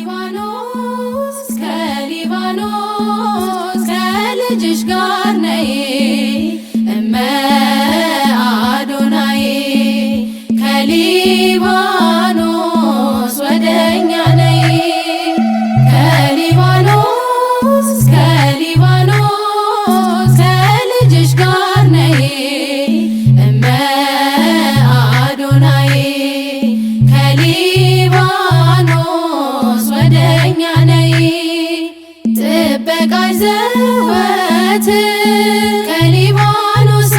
ከሊባኖስ ከሊባኖስ ከልጅሽ ጋር ነይ እመ አዶናይ ከሊባኖስ ወደኛ ነይ ከሊባኖስ ከሊባኖስ ከልጅሽ ጋር ነይ እመ አዶናይ ከሊባኖስ ወደኛ ነይ ጥበቃሽ ዘወትር ከሊባኖስ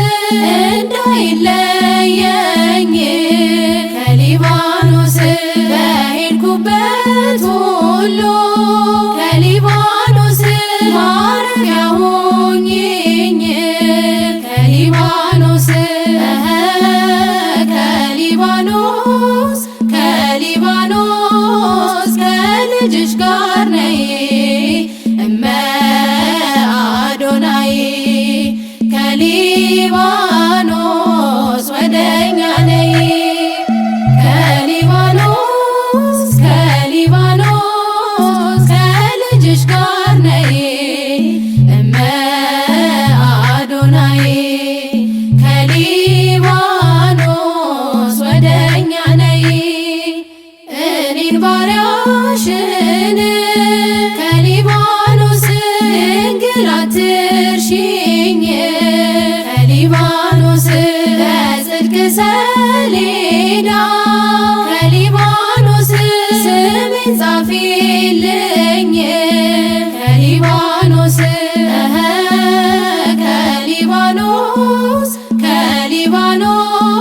እንዳይለየኝ ከሊባኖስ በሄድኩበት ሁሉ ከሊባኖስ ማረፊያ ሁኚኝ ከሊባኖስ ከሊባኖስ ከሊባኖስ ከልጅሽ ጋር ነይ እመ አዶናይ ከሊባኖስ ወደኛ ነይ ከሊባኖስ ከሊባኖስ ከልጅሽ ጋር ነይ እመ አዶናይ ከሊባኖስ ወደኛ ነይ እኔን ባሪያሽን ከሊባኖስ ድንግል አትርሺኝ ከሊባኖስ በጽድቅ ሰሌዳ ከሊባኖስ ስሜን ጻፊልኝ ከሊባኖስ ከሊባኖስ ከሊባኖስ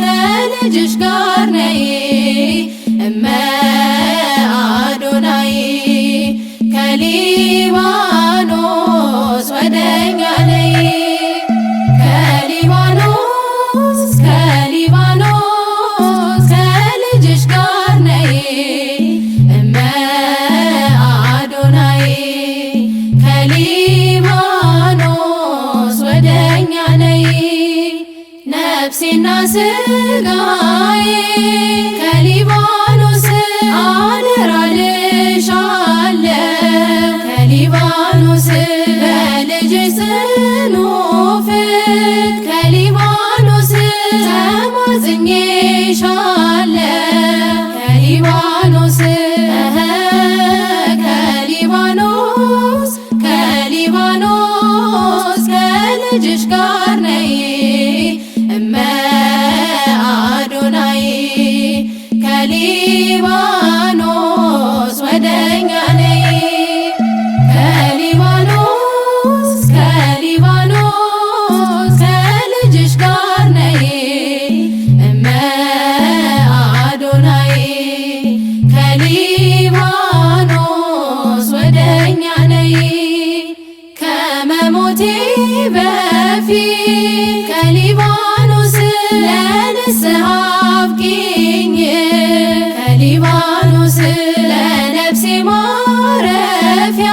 ከልጅሽ ጋር ነይ እመ አዶናይ ከሊባኖስ ወደኛ ነይ ከሊባኖስ ከሊባኖስ ከልጅሽ ጋር ነይ እመ አዶናይ ከሊባኖስ ወደኛ ነይ ነፍሴና ስጋዬ ከሊባኖስ አደራ ልሻለሁ ከሊባኖስ በልጅሽ ጽኑ ፍቅር ከሊባኖስ ተማጽኜሻለሁ ከሊባኖስ ከሊባኖስ ከሊባኖስ ከልጅሽ ጋር ነይ እመ አዶናይ ከሊባኖስ ወደኛ ነይ ከሊባኖስ ከሊባኖስ ከልጅሽ ጋር ነይ እመ አዶናይ ከሊባኖስ ወደኛ ነይ ከመሞቴ በፊት ከሊባኖስ ለንስሐ አብቂኝ ከሊባኖስ ለነፍሴ ማረፊያ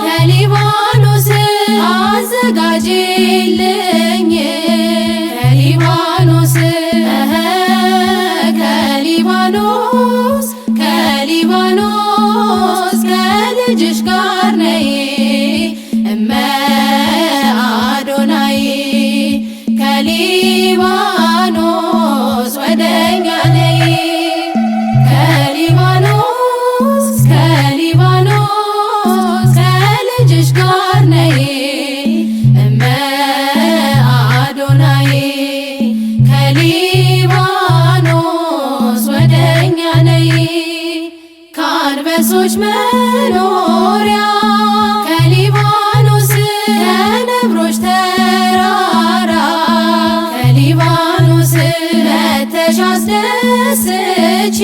ከሊባኖስ አዘጋጅልኝ ከሊባኖስ ከሊባኖስ ከሊባኖስ ከልጅሽ ጋር ነይ እመ አዶናይ ከሊባኖስ ወደኛ ነይ ከሊባኖስ ከሊባኖስ ከልጅሽ ጋር ነይ እመ አዶናይ ከሊባኖስ ወደኛ ነይ ከአንበሶች መኖሪያ ከሊባኖስ ከነብሮች ተራራ ከሊባኖስ መተሽ አስደስቺ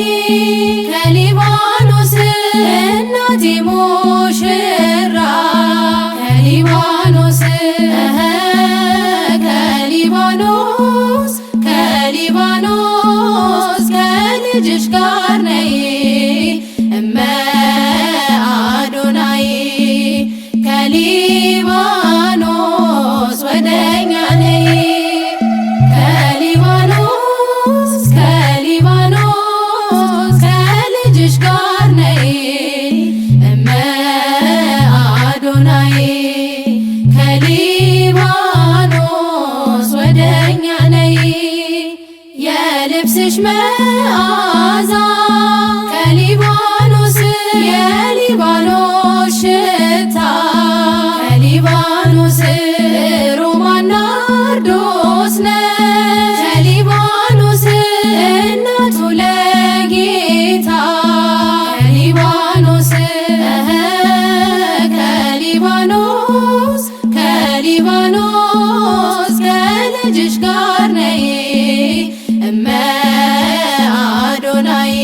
ከሊባኖስ እናቴ ሙሽራ ከሊባኖስ ከሊባኖስ ከሊባኖስ ከልጅሽ ጋር ነይ እመ አዶናይ ከሊባኖስ ወደኛ ነይ ከሊባኖስ ከሊባኖስ ከልጅሽ ጋር ነይ ከሊባኖስ የሊባኖስ ሽታ ከሊባኖስ ሮማን ናርዶስ ነች ከሊባኖስ እናቱ ለጌታ ከሊባኖስ ከሊባኖስ ከሊባኖስ ከልጅሽ ጋር ነይ እመ አዶናይ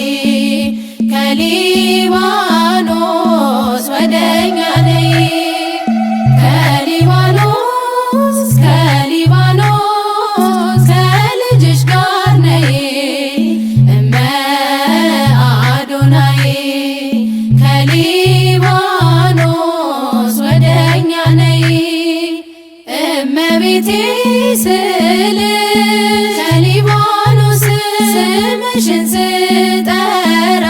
ከሊባኖስ ወደኛ ነይ ከሊባኖስ ከሊባኖስ ከልጅሽ ጋር ነይ እመ አዶናይ ከሊባኖስ ወደኛ ነይ እመቤቴ ስልሽ ከሊባኖስ ስምሽን ስጠራ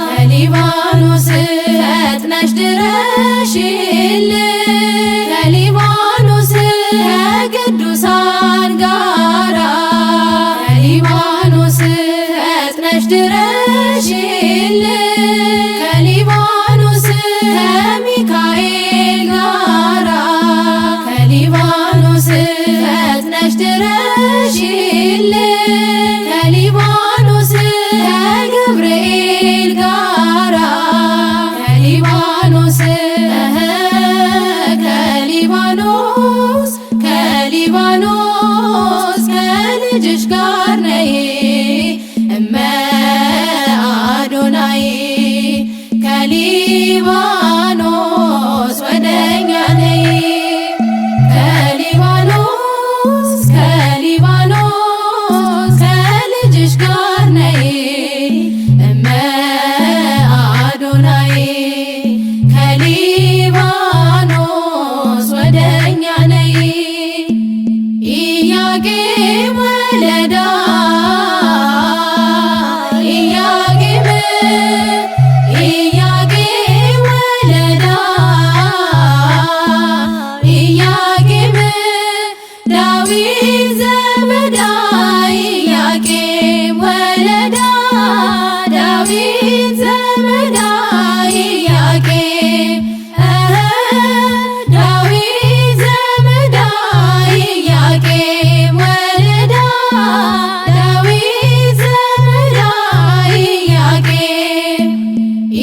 ከሊባኖስ ፈጥነሽ ድረሽልኝ ከሊባኖስ ከቅዱሳን ጋራ ከሊባኖስ ፈጥነሽ ድረሽልኝ ከሊባኖስ ከሚካኤል ጋራ ከሊባኖስ ፈጥነሽ ድረሽልኝ ከሊባኖስ ከገብርኤል ጋራ ከሊባኖስ ከሊባኖስ ከሊባኖስ ከልጅሽ ጋር ነይ እመ አዶናይ ከሊባኖስ ወደኛ ነይ ከሊባኖስ ከሊባኖስ ከልጅሽ ጋር ነይ እመ አዶናይ ከሊባኖስ ወደኛ ነይ ኢያቄም ወለዳ ኢያቄም ኢያቄም ወለዳ ኢያቄም ዳዊት ዘመዳ ኢያቄም ወለዳ ዳዊት ዘመዳ ኢያቄም ዳዊት ዘመዳ ኢያቄም ወለዳ ዳዊት ዘመዳ ኢያቄም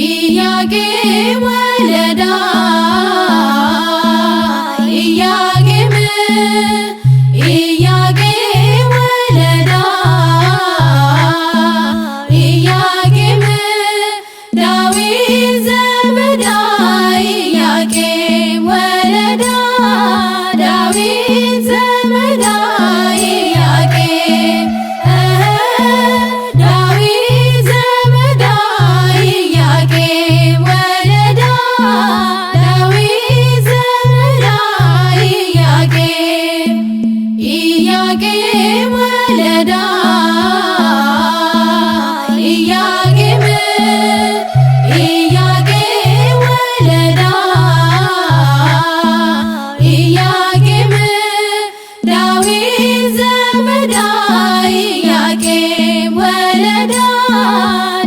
ኢያቄም ወለዳ ኢያቄም ኢያቄም ወለዳ ኢያቄም ዳዊት ዘመዳ ኢያቄም ወለዳ ዳዊት ዘመዳ ኢያቄም ዳዊት ዘመዳ ኢያቄም ወለዳ ዳዊት ዘመዳ ኢያቄም ኢያቄም ወለዳ ኢያቄም ኢያቄም ወለዳ ኢያቄም ዳዊት ዘመዳ ኢያቄም ወለዳ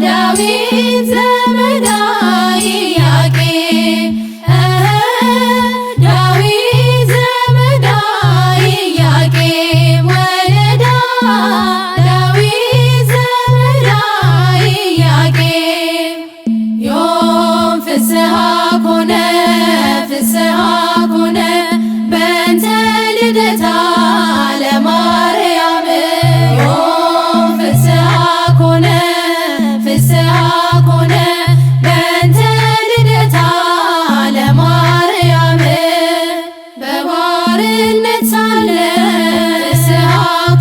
ዳዊት ዘመዳ ኢያቄም ዳዊት ዘመዳ ኢያቄም ወለዳ ዳዊት ዘመዳ ኢያቄም ዮም ፍስሐ ኮነ ፍስሐ ኮነ በእንተ ልደታ ለማርያም ዮም ፍስሐ ኮነ ፍስሐ ኮነ በእንተ ልደታ ለማርያም በባርነት ሳለ ፍስሐ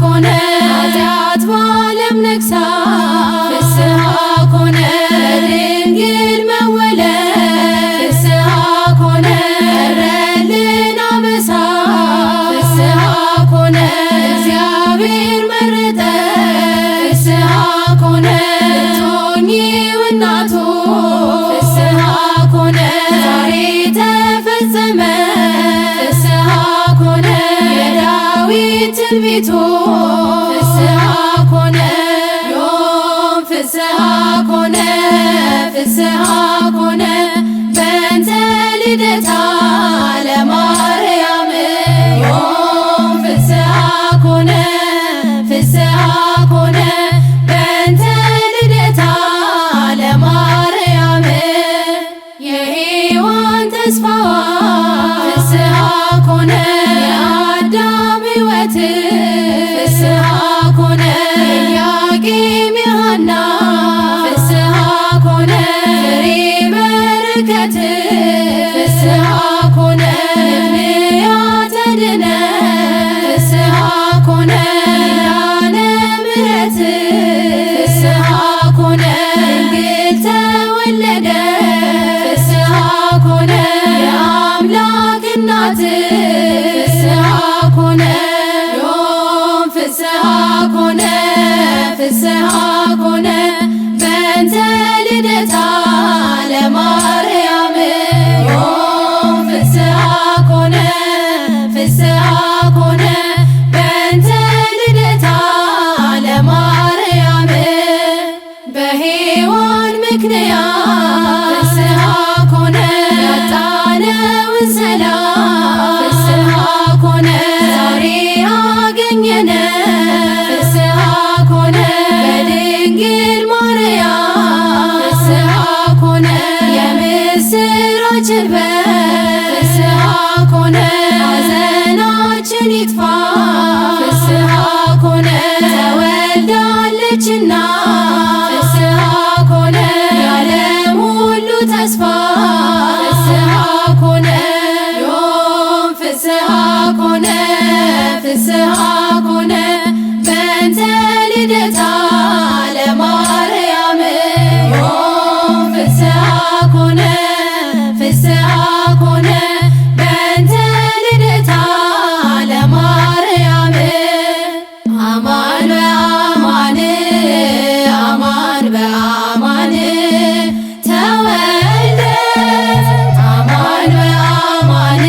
ኮነ ኃጢአት በዓለም ነግሳ ፍስሐ ኮነ ድንግል መወለድ ፍስሐ ኮነ ቀረልን አበሳ ፍስሐ ኮነ እግዚአብሔር መረጠ ፍስሐ ኮነ ልትሆኚው እናቱ ፍስሐ ኮነ ዛሬ ተፈጸመ ፍስሐ ኮነ የዳዊት ትንቢቱ ፍስሐ ኮነ ዮም ፍስሐ ኮነ ፍስሐ ኮነ በእንተ ልደታ ለማርያም ዮም ፍስሐ ኮነ ፍስሐ ኮነ በእንተ ልደታ ለማርያም የሔዋን ተስፋዋ ፍስሐ ኮነ የአዳም ሕይወት ፍስሐ ኮነ ኢያቄም የሐና ፍስሐ ኮነ ፍሬ በረከት ፍስሐ ኮነ ምክንያተ ድነት ፍስሐ ኮነ ኪዳነ ምሕረት ፍስሐ ኮነ ድንግል ተወለደ ፍስሐ ኮነ የአምላክ እናት ፍስሐ ኮነ ዮም ፍስሐ ኮነ ፍስሐ ኮነ በእንተ ልደታ ለማርያም ዮም ፍስሐ ኮነ ፍስሐ ኮነ በእንተ ልደታ ለማርያም በሔዋን ምክንያት ፍስሐ ኮነ ያጣነውን ሰላም ፍስሐ ኮነ ዛሬ አገኘነ ፍስሐ ኮነ በድንግል ማርያም ፍስሐ ኮነ የምስራችን ፍስሐ ኮነ ሐዘናችን ይጥፋ ፍስሐ ኮነ ተወልዳለችና ፍስሐ ኮነ የዓለም ሁሉ ተስፋ ፍስሐ ኮነ ዮም ፍስሐ ኮነ ፍስሐ ኮነ በእንተ ልደታ ለማርያም ዮም ፍስሐ ኮነ ፍስሐ ኮነ በእንተ ልደታ ለማርያም አማን በአማን አማን በአማን ተወልደ አማን በአማን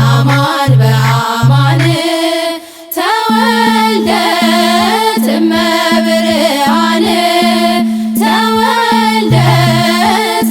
አማን በአማን ተወልደት እመብርሃን ተወልደት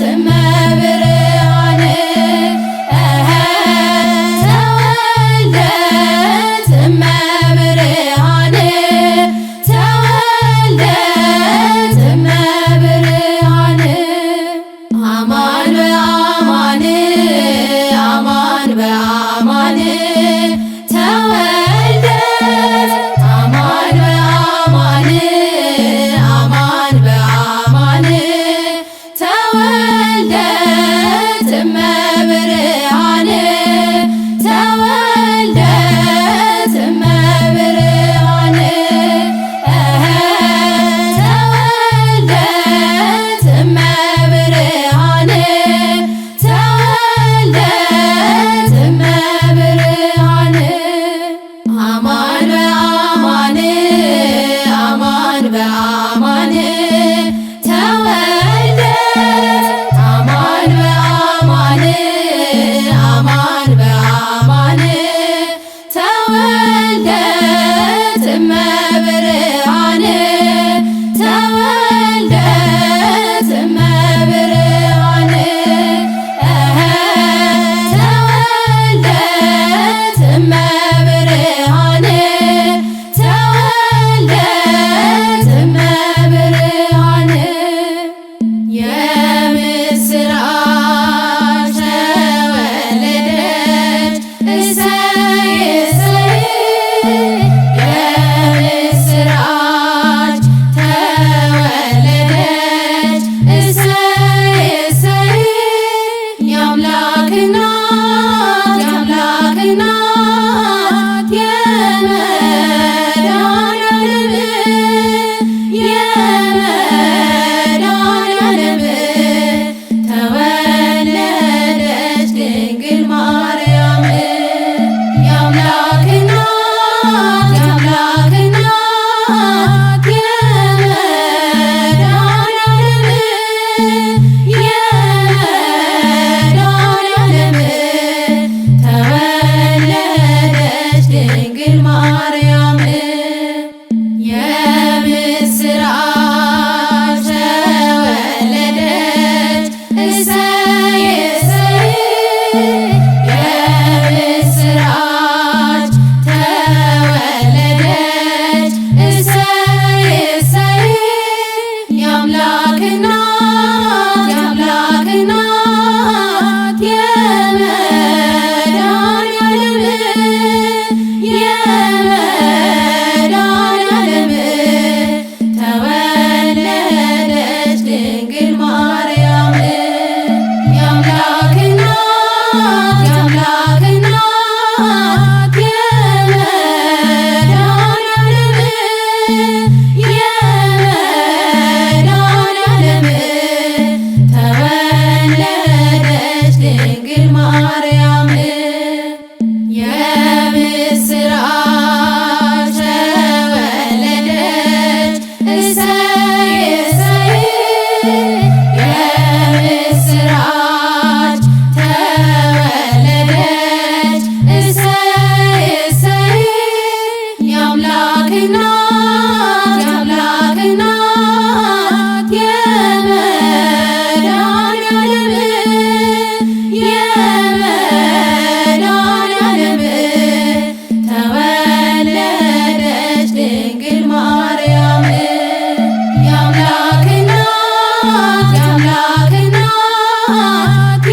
የአምላክ እናት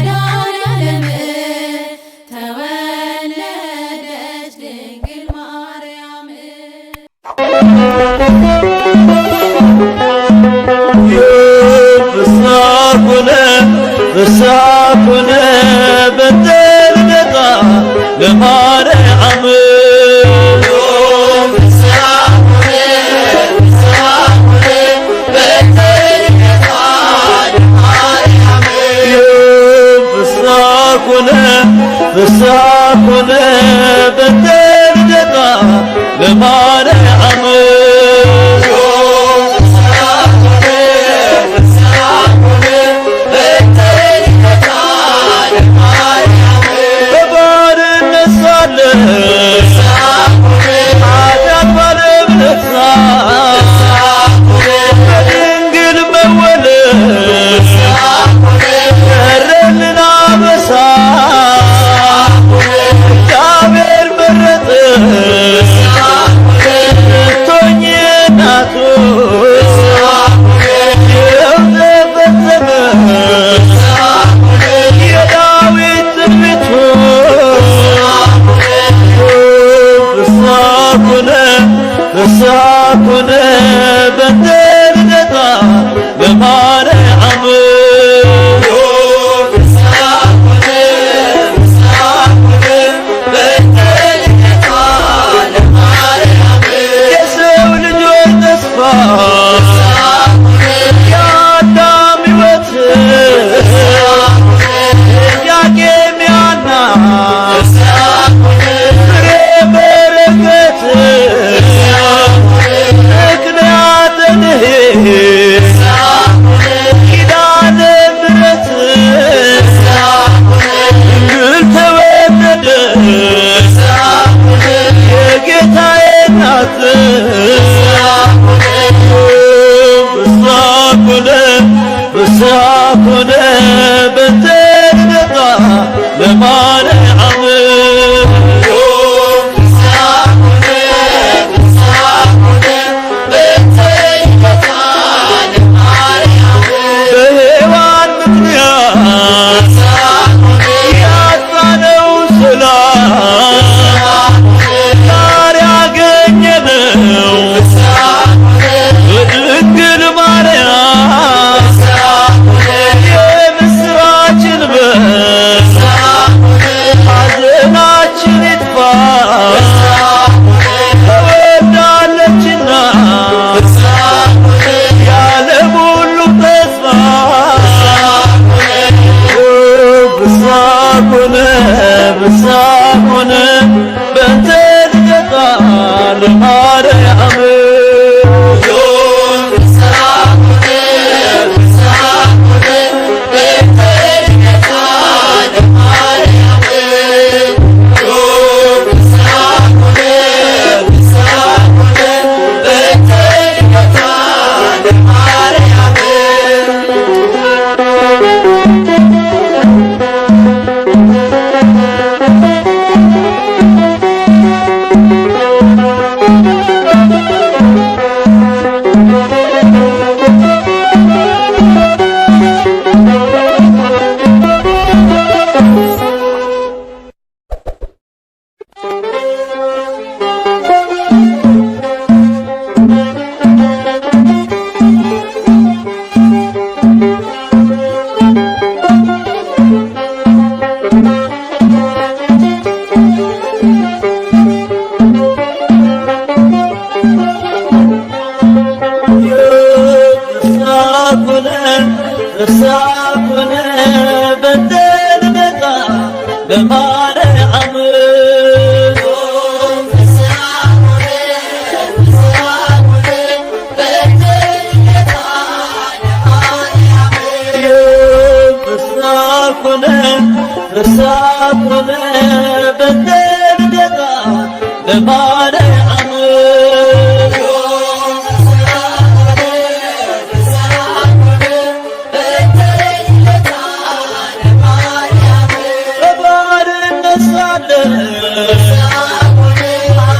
የመድኃኔዓለም ተወለደች ድንግል ማርያም። ፍስሐ በእንተ ልደታ ለማርያም ፍስሐ ኮነ በእንተ ልደታ ለማርያም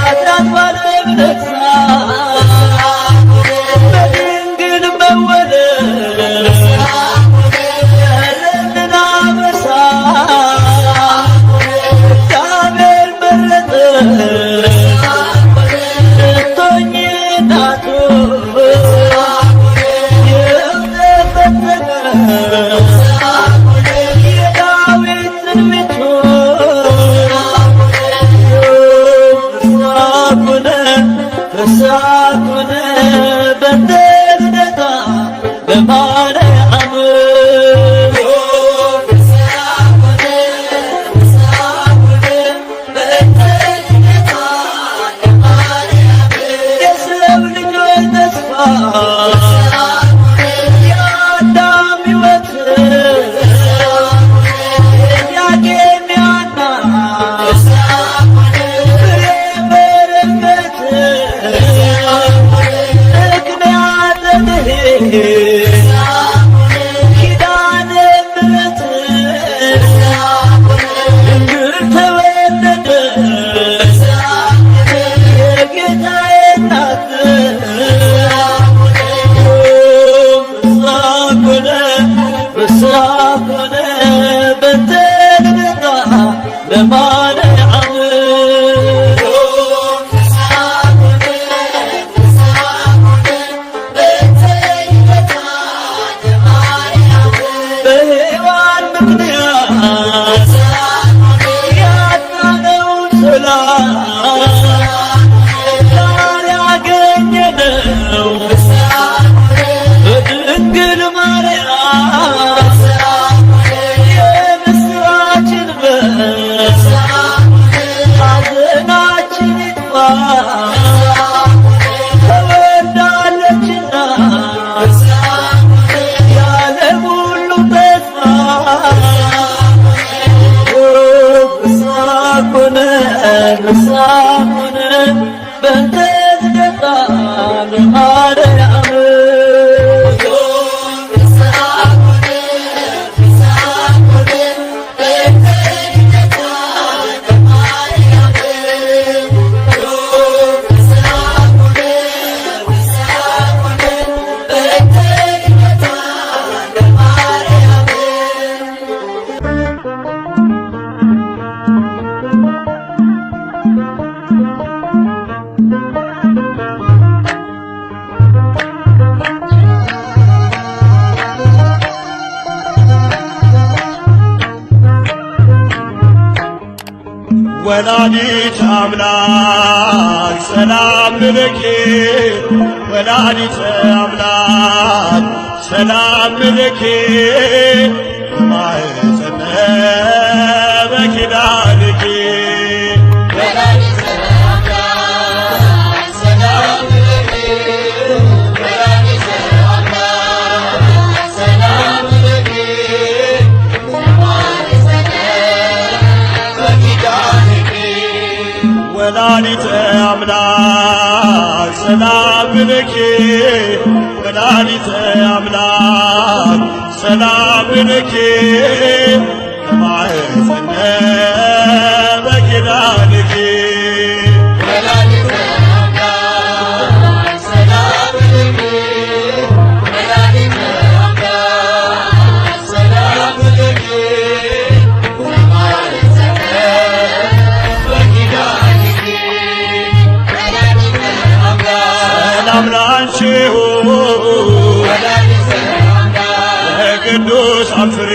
ኃጢአት ባለ ነግሳ በድንግል መወለድ ያለንን አበሳ እግዚአብሔር መረጠ ልትሆኚ እናቱ የዳዊት ትንቢቱ ፍስሐ ኮነ በእንተ ልደታ በማርያም የሰው ልጆች ተስፋ የአዳም ሕይወት ጥያቄ የሚያናስ ፍሬ በረከት ምክንያተ ምሕረት ኪዳነ ምሕረት ድንግል ተወለደች የጌታዬ እናት ፍስሐ ኮነ በእንተ ልደታ በማርያም በሔዋን ምክንያት ያጣነውን ሰላም ዛሬ አገኘነው በድንግል ማርያም የምስራችን በር ሐዘናችን ይጥፋ ተወልዳለችና የዓለም ሁሉ ተስፋ ፍስሐ ኮነ በእንተ ልደታ በማርያም ወላዲተ አምላክ ሰላም ለኪ ወላዲተ አምላክ ሰላም ለኪ ማኅፀነ በኪዳንኪ ወላዲተ አምላክ ሰላም ለኪ ወላዲተ አምላክ ሰላም ለኪ ማኅፀነ በኪዳንኪ ቅዱሳን ፍሬ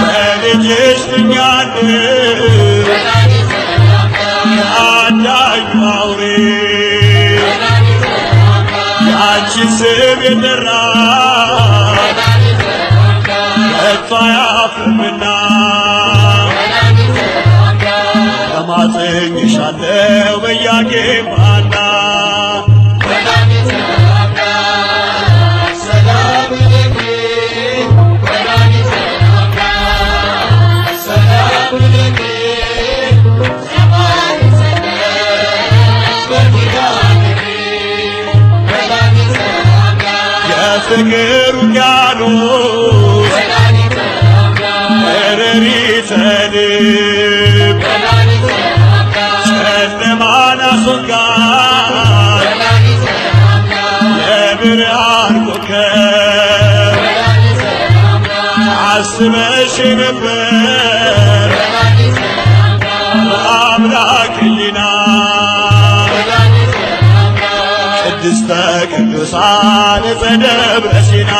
በልጅሽ ድኛለሁ ከአዳኙ አውሬ ያንቺን ስም የጠራ ከቶ አያፍርምና ተማጽኜሻለሁ በኢያቄም ሐና የፍቅር ውቅያኖስ ረሪተ ልብ ሞጋት የብርሃን ኮከብ አስበሽ ነበር በአምላክ ሕሊና ቅድስተ ቅዱሳን ዘደብረ ሲና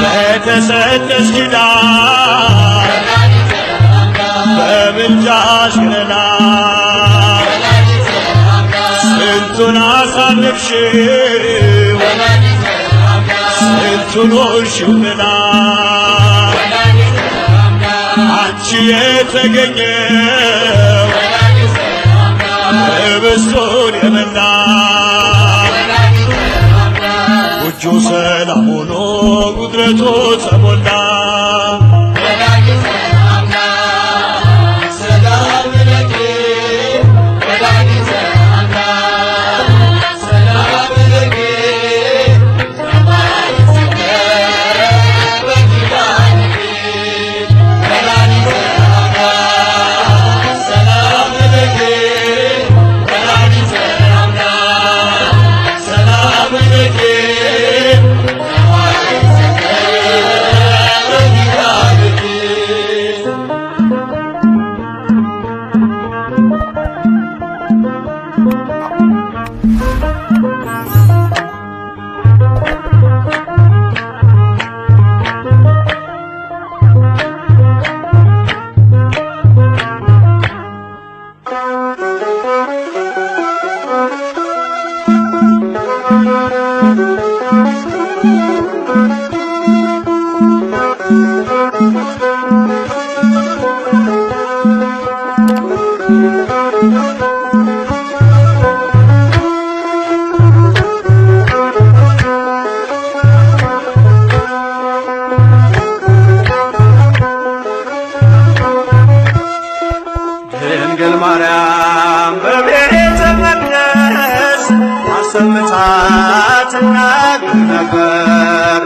በተሰጠሽ ኪዳን በምልጃሽ ገና ስንቱን አሳለፍሽው ስንቱን ሆንሽው ገና አንቺ የተገኘው ህብስቱን የበላ ጎጆ ሰላም ሆኖ ጉድረቱ ተሞላ ድንግል ማርያም በቤተ መቅደስ አሰምታ ትናገር ነበር።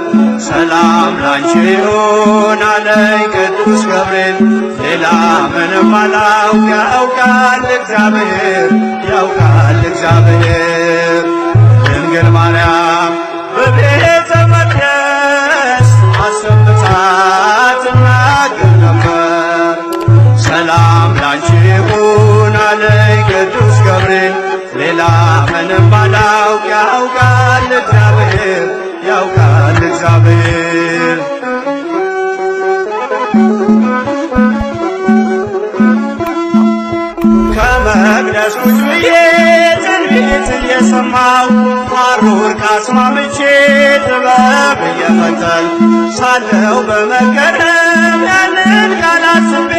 ሰላም ላንቺ ይሁን አለኝ ቅዱስ ገብርኤል፣ ሌላ ምንም አላውቅ ያውቃል እግዚአብሔር ያውቃል እግዚአብሔር። ድንግል ማርያም በቤተ መቅደስ አሰምታ ትናገር ነበር። ሰላም ላንቺ ይሁን አለኝ ቅዱስ ገብርኤል፣ ሌላ ምንም አላውቅ ያውቃል እግዚአብሔር ያውቃል እግዚአብሔር። ከመቅደስ ቁጭ ብዬ ትንቢት እየሰማሁ ሐሩር ካስማምቼ ጥበብ እየፈተል ሳለው በመገረም ያንን ቃል አስቤ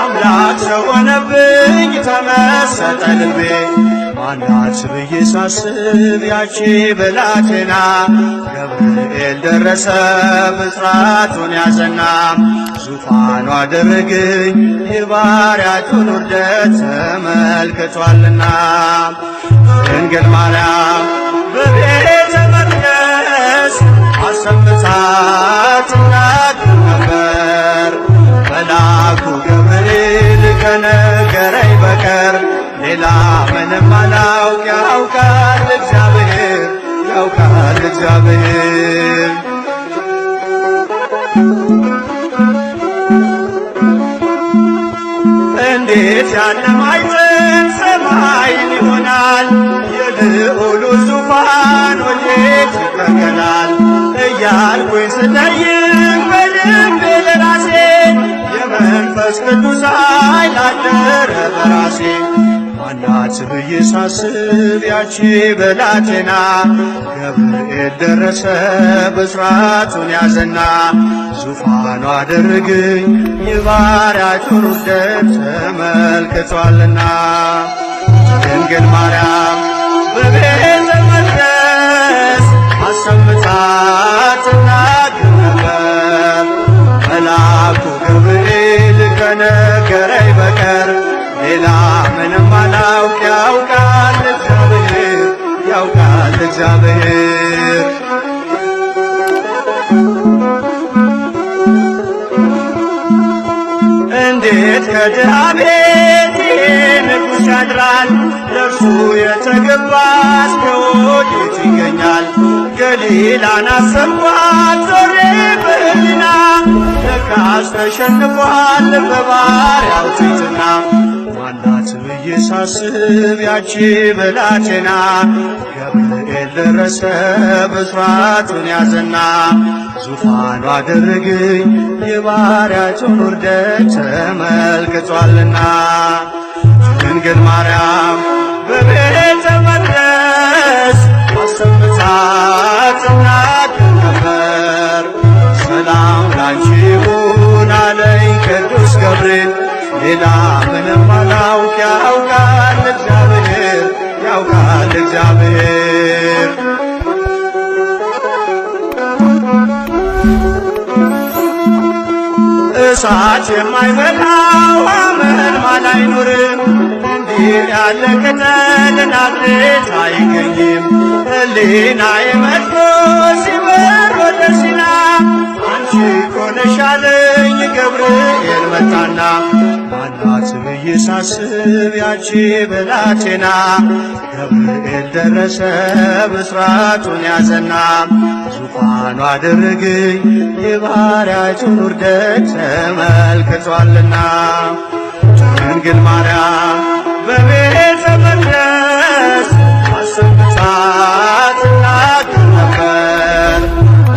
አምላክ ሰው ሆነብኝ ተመሰጠ ልቤ። ማናት ብዬ ሳስብ ያቺ ብላቴና ገብርኤል ደረሰ ብስራቱን ያዘና ዙፋኑ አደረገኝ የባሪያቱን ውርደት ተመልክቷልና። ድንግል ማርያም በቤተ መቅደስ አሰምታ ትናገር ነበር። መልአኩ ገብርኤል ከነገረኝ በቀር ሌላ ምንም አላውቅ ያውቃል እግዚአብሔር ያውቃል እግዚአብሔር። እንዴት ያለ ማዕጠን ሰማይን ይሆናል የልዑሉ ዙፋን ወዴት ይተከላል እያልኩኝ ስጠይቅ በልቤ ለራሴ የመንፈስ ቅዱስ ኃይል አደረ በራሴ። ማናት ብዬ ሳስብ ያቺ ብላቴና ገብርኤል ደረሰ ብስራቱን ያዘና ዙፋኑ አደረገኝ የባሪያቱን ውርደት ተመልክቷልና። ድንግል ማርያም በቤተ መቅደስ አሰምታ ትናገር ነበር። መልአኩ ገብርኤል ከነገረኝ በቀር ሌላ ምንም አላውቅ ያውቃል እግዚአብሔር ያውቃል እግዚአብሔር። እንዴት ከድሃ ቤት ንጉሥ ያድራል? ለእርሱ የተገባስ ከወዴት ይገኛል? ገሊላን አሰብኳት ዞሬ በሕሊና ለካስ ተሸንፏል በባሪያው ትሕትና። ማናት ብዬ ሳስብ ያቺ ብላቴና ገብርኤል ደረሰ ብስራቱን ያዘና ዙፋኑ አደረገኝ የባሪያቸውን ውርደት ተመልክቷልና። ድንግል ማርያም በቤተ መቅደስ አሰምታ ትናገር ነበር። ሰላም ላንቺ ይሁን አለኝ ቅዱስ ገብርኤል ሌላ ምንም አላውቅ ያውቃል እግዚአብሔር ያውቃል እግዚአብሔር። እሳት የማይበላው አመልማል አይኖርም። እንዲህ ያለ ቅጠል ናዝሬት አይገኝም። ሕሊናዬ መጥቶ ሲበር ወደ ሲና አንቺ እኮ ነሽ አለኝ ገብርኤል መጣና። ማናት ብዬ ሳስብ ያቺ ብላቴና ገብርኤል ደረሰ ብስራቱን ያዘና ዙፋኑ አደረገኝ የባሪያቸውን ውርደት ተመልክቷልና። ድንግል ማርያም በቤተ መቅደስ አሰምታ ትናገር ነበር።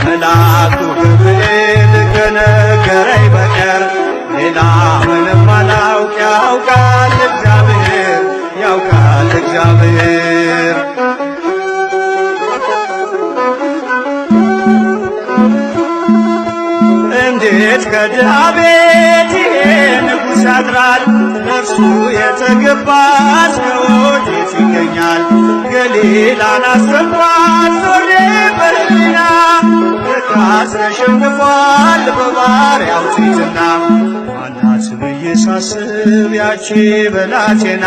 መልአኩ ገብርኤል ከነገረኝ በቀር ሌላ ምንም አላውቅ ያውቃል እግዚአብሔር ያውቃል እግዚአብሔር። እንዴት ከድሃ ቤት ይሄ ንጉሥ ያድራል? ለእርሱ የተገባስ ከወዴት ይገኛል? ገሊላን አሰብኳት ዞሬ በሕሊና ለካስ ተሸንፏል በባሪያው ትሕትና። ማናት ብዬ ሳስብ ያቺ ብላቴና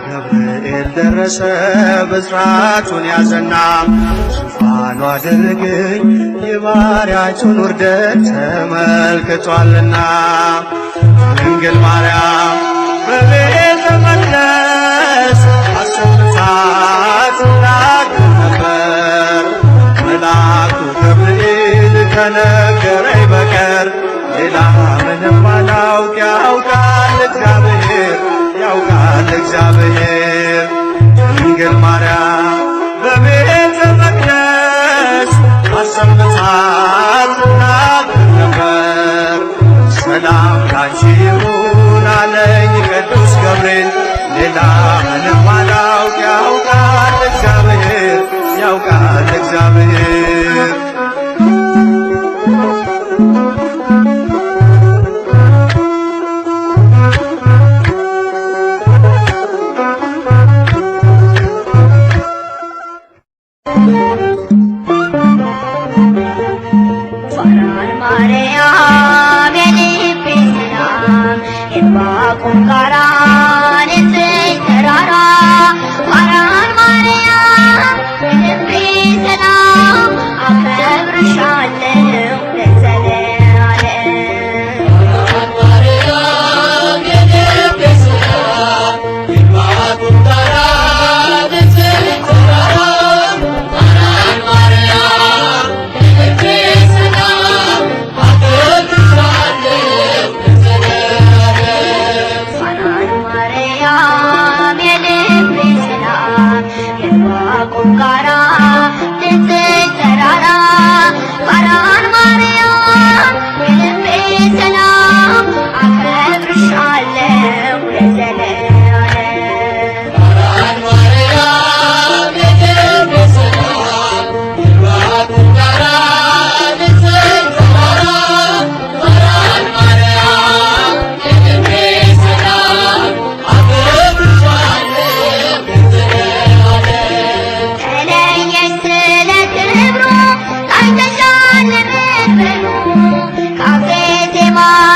ገብርኤል ደረሰ ብስራቱን ያዘና ዙፋኑ አደረገኝ የባሪያቸውን ውርደት ተመልክቷልና። ድንግል ማርያም በቤተ መቅደስ አሰምታ ትናገር ነበር። መልአኩ ገብርኤል ከነገረኝ በቀር ሌላ ምንም አላውቅ ያውቃል እግዚአብሔር ያውቃል እግዚአብሔር። ድንግል ማርያም በቤተ መቅደስ አሰምታ ትናገር ነበር። ሰላም ላንቺ ይሁን አለኝ ቅዱስ ገብርኤል ሌላ ምንም አላውቅ ያውቃል እግዚአብሔር ያውቃል እግዚአብሔር።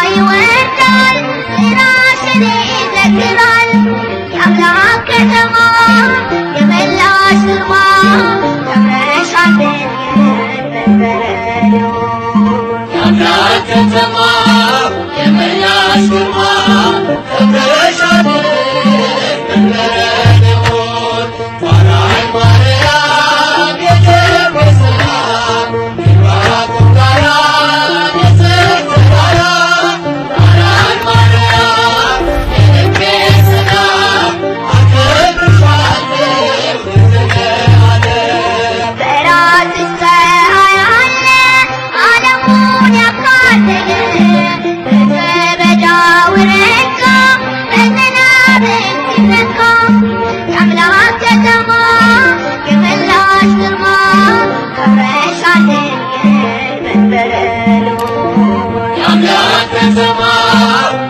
ይወዳል ራስን ይዘክራል ከተማ የመላሽ ግርማ ከብረሻለን መንበረዶ የአምላክ ከተማ የመላሽ ግርማ ከብረሻለን መንበረዶ ማርያም ማርያም የደብረ ሰላም ይባርኩ ጋራ የዘተራራ ማርያም ማርያም የልቤ ሰላም አከብርሻለሁ ለዘለዓለም በራስሽ ፀሐይ አለ ዓለሙን ያካለለ በተበዳው ረጋ በዝናብ ሲነካ የአምላክ ከተማ የመላሽ ግርማ ከብረሻለን መንበረዶ የአምላክ ከተማ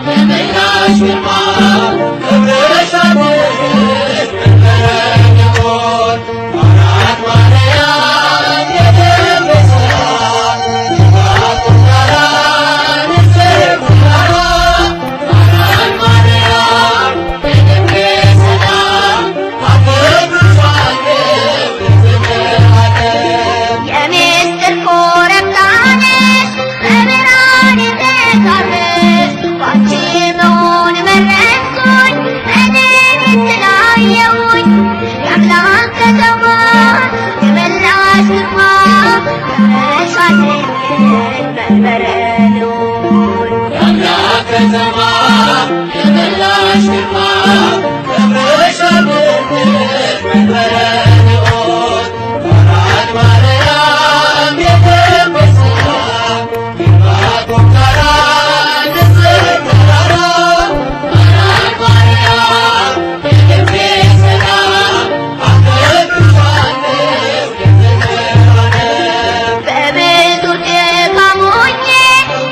የመላሽ ግርማ ከብረሻለን መንበረዶ ማርያም ማርያም የደብረ ሰላም ይባርኩ ጋራ የዘተራራ ማርያም ማርያም የልቤ ሰላም አከብርሻለሁ ለዘለዓለም የምስጢር ኮረብታ ነሽ በብርሃን የተጋረድሽ ባንቺ መሆን መረጥኩኝ በሌሊት ስላየሁኝ የአምላክ ከተማ የመላሽ ግርማ ከብረሻለን መንበረዶ የአምላክ ከተማ የመላሽ ግርማ ከብረሻለን መንበረዶ ማርያም ማርያም የደብረ ሰላም ይባርኩ ጋራ የዘተራራ ማርያም ማርያም የልቤ ሰላም አከብርሻለሁ ለዘለዓለም በብዙ ድካም ሆኜ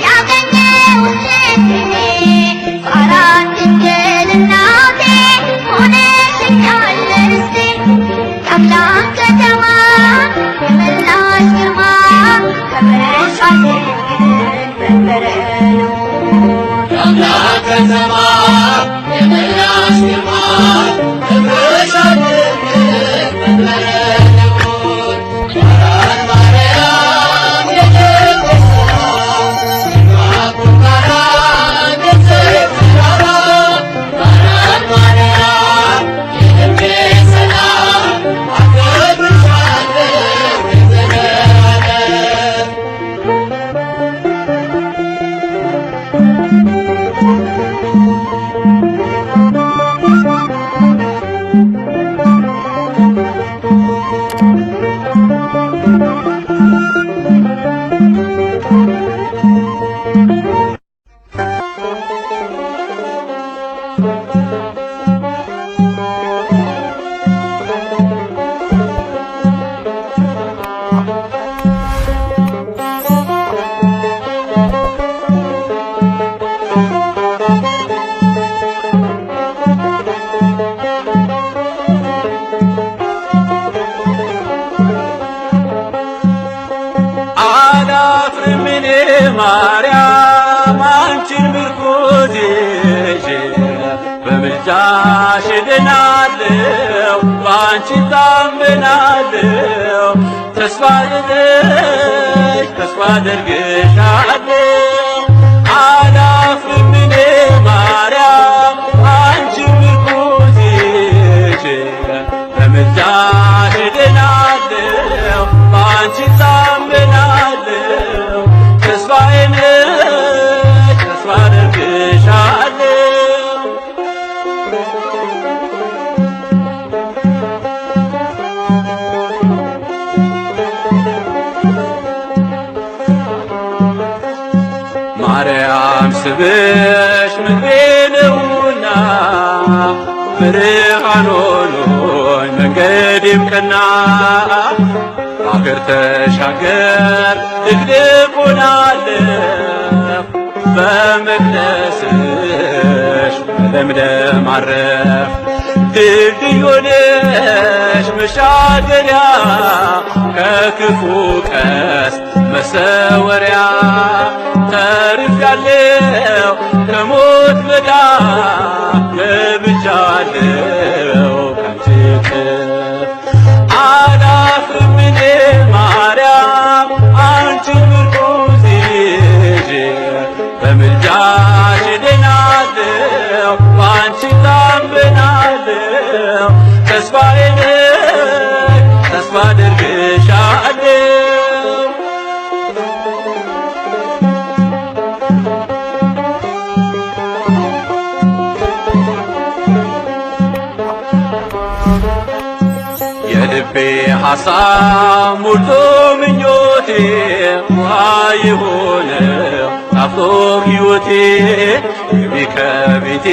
ያገኘሁት ስንቴ ፋራን ድንግል እናቴ ሆነሽኛል ርስቴ የአምላክ ከተማ የመላሽ ግርማ ከብረሻለን መንበረዶ የአምላክ ከተማ የመላሽ ግርማ ከብረሻለን መንበረዶ ማርያም ማርያም የደብረ ሰላም ይባርኩ ጋራ የዘተራራ ማርያም ማርያም የልቤ ሰላም አከብርሻለሁ ለዘለዓለም አላፍርም እኔ ማርያም አንቺን ምርኩዝ ይዤ በምልጃሽ እድናለሁ በአንቺ ታምናለሁ ተስፋ አደርግሻለሁ አላፍርም እኔ ማርያም አንቺን ምርኩዝ ይዤ በምልጃሽ እድናለሁ በአንቺ ታምናለሁ ተስፋዬ ነሽ ተስፋ አደርግሻለሁ ማርያም ስምሽ ምግቤ ነውና ብርሃን ሆኖኝ መንገዴም ቀና አገር ተሻገር ድቅድቅ ሆናለሁ በመቅደስሽ በለምለም አረፍ ድልድይ ሆነሽ መሻገሪያ ከክፉ ቀስ መሰወሪያ ተርፌያለሁ ከሞት መዳፍ ገብቻለሁ ተስፋዬ ነሽ ተስፋ አደርግሻለሁ የልቤ ሐሳብ ሞልቶ ምኞቴ ውሃ የሆነው ጣፍጦ ሕይወቴ ግቢ ከቤቴ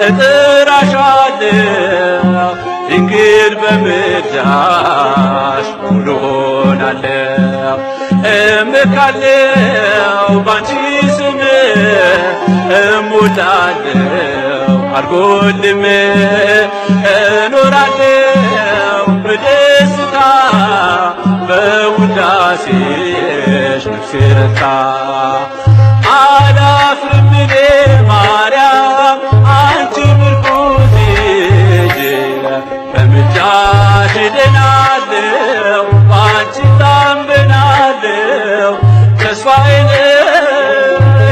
እጥራሻለሁ ድንግል በምልጃሽ ሙሉ ሆናለሁ እመካለሁ ባንቺ ስም እሞላለሁ አልጎልም እኖራለሁ በደስታ በውዳሴሽ ነፍሴ ረታ አላፍርም እኔ ማርያም አንቺ ምርኩዜ በምልጃሽ እድናለሁ ባንቺ ታምናለሁ ተስፋዬ ነሽ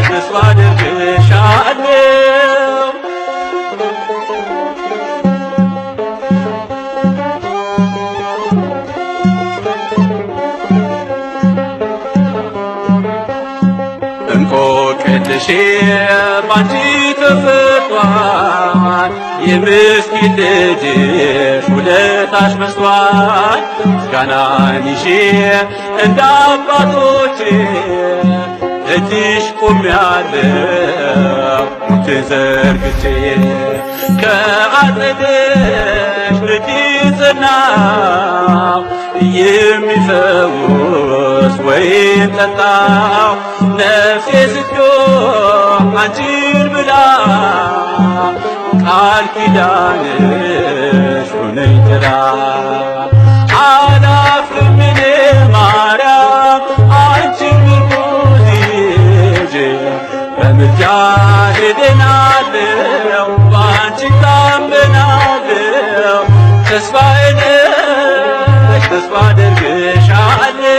ተስፋ አደርግሻለሁ እንቆቅልሼ ባንቺ ተፈቷል የምስኪን ልጅሽ ውለታሽ በዝቷል ምስጋናን ይዤ እንደ አባቶቼ ደጅሽ ቆሜያለሁ እጄን ዘርግቼ ከአጸድሽ ደጅ ጸናሁ የሚፈውስ ወይን ጠጣሁ ነፍሴ ስትጮህ አንቺን ብላ ቃል ኪዳንሽ ሆነኝ ጥላ አላፍርም እኔ ማርያም አንቺን ምርኩዝ ይዤ በምልጃሽ እድናለሁ በአንቺ ታምናለሁ ተስፋዬ ነሽ ተስፋ አደርግሻለሁ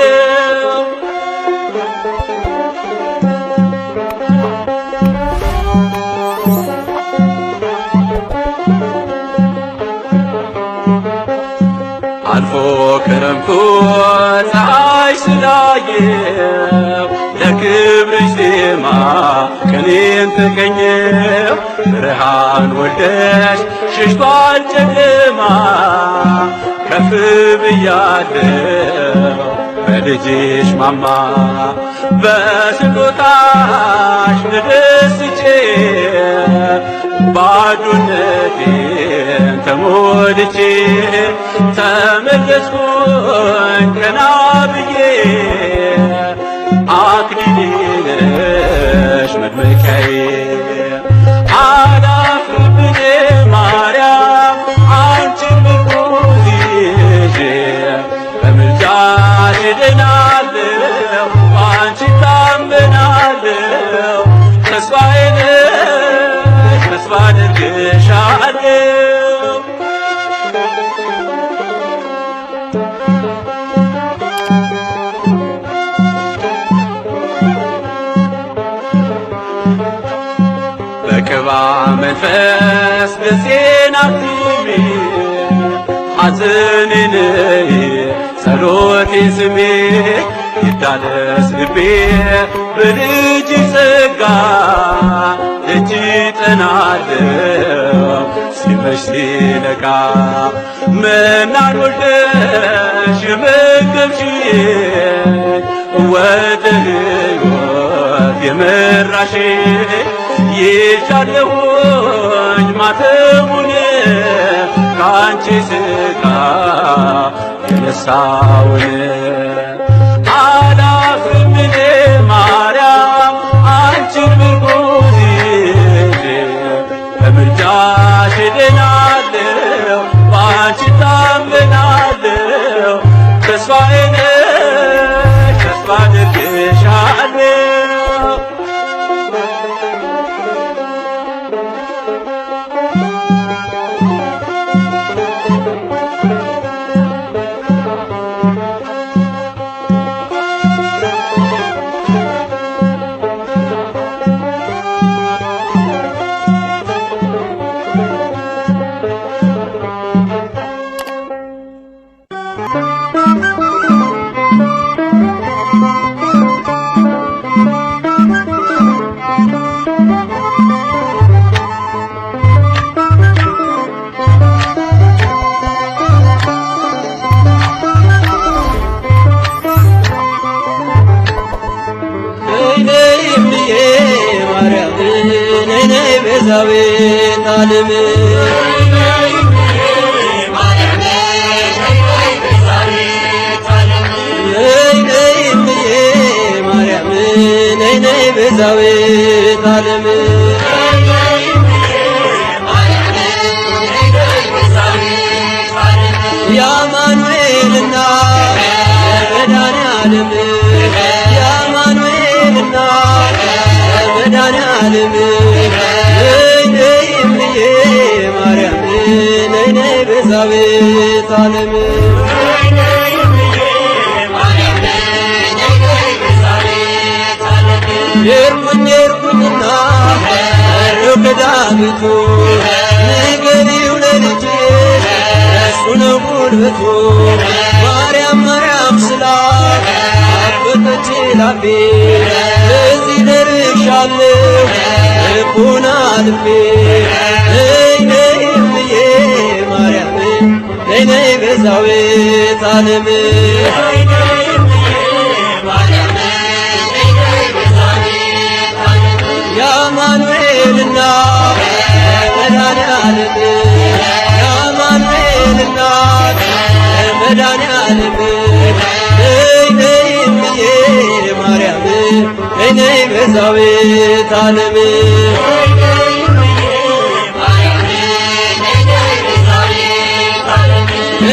አልፎ ክረምቱ ፀሐይ ስላየው ለክብርሽ ዜማ ቀኔን ተቀኘው ብርሃን ወልደሽ ሸሽቷል ጨለማ ከፍ ብያለሁ በልጅሽ ማማ በስጦታሽ ተደስቼ ባዶነቴን ተሞልቼ ተመለስኩኝ ቀና ብዬ አክሊሌ ነሽ መድመቂያዬ አላፍርም እኔ ማርያም አንቺን ምርኩዝ ይዤ በምልጃሽ እድናለሁ በአንቺ ታምናለሁ ተስፋዬ ነሽ ተስፋ አደርግሻለሁ በቅባ መንፈስ ልቤን አትሚ ሐዘኔን ጸሎቴን ስሜ ይታደስ ልቤ በልጅ ጸጋ እጅ ጠናለሁ ሲመሽ ሲነጋ መናን ወልደሽ የመገብሽኝ ወደ ሕይወት የመራሽኝ ይዣለሁኝ ማተሙን ከአንቺ ሥጋ የነሳውን አላፍርም እኔ ማርያም አንቺን ምርኩዝ ይዤ በምልጃሽ እድናለሁ በአንቺ ታምናለሁ ተስፋዬ ነሽ ተስፋ አደርግሻለሁ ዓለም ነይ ነይ እምዬ ማርያም ነይ ነይ ቤዛዊተ ዓለም የአማኑኤል እናት መድኃኔዓለም የአማኑኤል እናት መድኃኔዓለም ነይ ነይ እምዬ ማርያም ነይ ነይ ቤዛዊተ ዓለም ሄድኩኝና ሩቅ ዳዊቱ ንገሪው ለልጅሽ እሱ ነው ጉልበቱ ማርያም ማርያም ስላት አበጠች ላፌ እዚህ ደርሻለሁ ልቡና ልቤ ነይ ነይ እምዬ ማርያም ነይ ነይ ቤዛዊተ ዓለም የአማኑኤል እናት መድኃኔዓለም የአማኑኤል እናት መድኃኔዓለም ነይ ነይ እምዬ ማርያም ነይ ነይ ቤዛዊተ ዓለም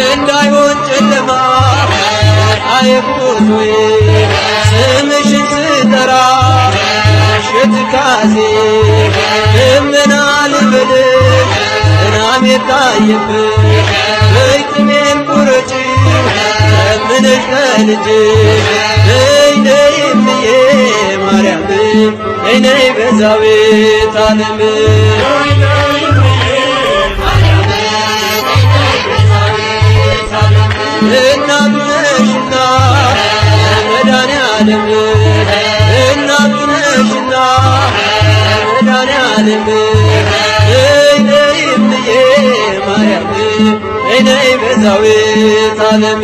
እንዳይሆን ጨለማ አይጉዞዬ ስምሽን ስጠራ ትካዜ እምና ልበልሽ እናም የታየብሽ በይጥሜን ቁረጪ ለምንሽ ለልጅሽ ነይ ነይ እምዬ ማርያም ነይ ነይ ቤዛዊተ ዓለም እናቱ ነሽና መድኃኔዓለም እናቱ ነሽና መድኃኔዓለም ነይ ነይ እምዬ ማርያም ነይ ነይ ቤዛዊተ ዓለም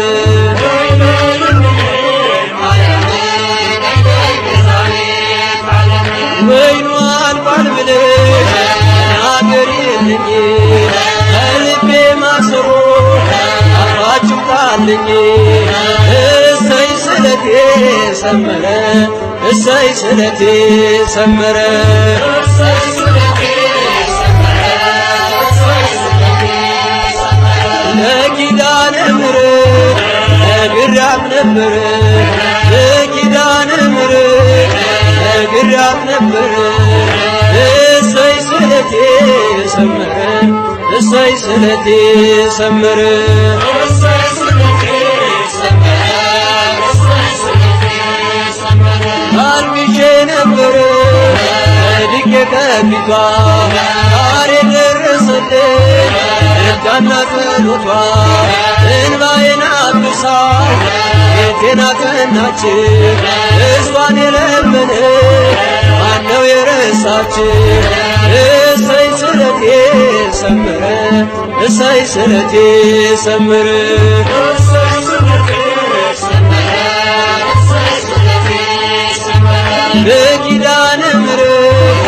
ወይኑ አልቋል ብለሽ ተናገሪልኝ ከልቤ ማሰሮ አፋችሁ ጣልኝ እሰይ ስለቴ ሰመረ እሰይ ስለቴ ሰመረ ለኪዳነ ምሕረት ነግሬያት ነበረ ለኪዳነ ምሕረት ነግሬያት ነበረ እሰይ ስለቴ ሰመረ እሰይ ስለቴ ሰመረ አልቅሼ ነበረ ወድቄ ከፊቷ ዛሬ ደረሰልኝ ምልጃና ጸሎቷ እንባዬን አብሳ ቤቴን አቀናች እሷን የለመነ ማነው የረሳች እሰይ ስለቴ ሰመረ እሰይ ስለቴ ሰመረ በኪዳነ ምሕረት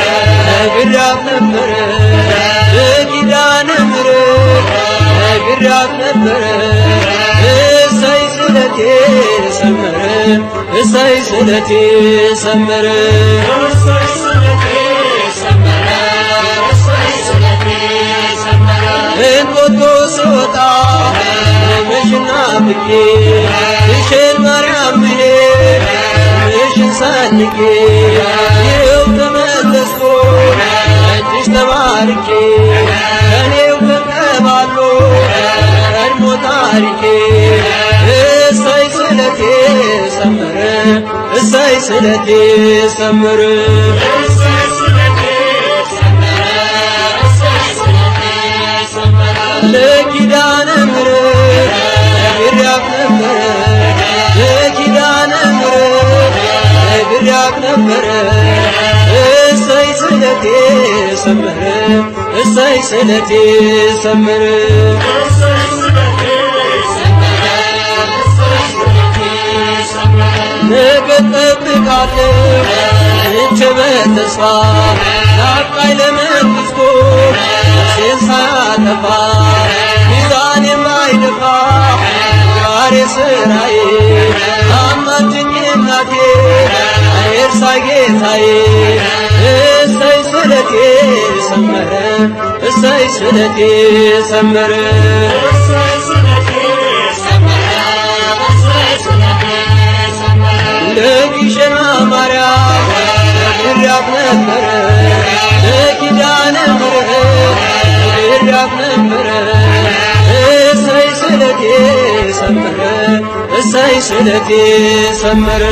ነግሬያት ነበረ በኪዳነ ምሕረት ነግሬያት ነበረ እሰይ ስለቴ ሰመረ እሰይ ስለቴ ሰመረ እንጦጦ ስወጣ ምሽና ብቄ ግሸን ማርያም ብሄድ ምሽን ሰንቄ ይኸው ተመለስኩ እጅሽ ተባርኬ ከኔው ተቀባሎ ቀድሞ ታሪኬ እሰይ ስለቴ ሰመረ እሰይ ስለቴ ሰመረ ለኪዳነ ምሕረት ነግሬያት ነበረ ለኪዳነ ምሕረት ነግሬያት ነበረ እሰይ ስለቴ ሰመረ እሰይ ስለቴ ሰመረ ነገ እጠብቃለሁ እንቼ በተስፋ ናፍቃኝ ለመንግሥቱ ጌታዬ እሰይ ስለቴ ሰመረ እሰይ ስለቴ ሰመረ ለግሸና ማርያም ነግሬያት ነበረ ለኪዳነ ምሕረት ነግሬያት ነበረ እሰይ ስለቴ ሰመረ እሰይ ስለቴ ሰመረ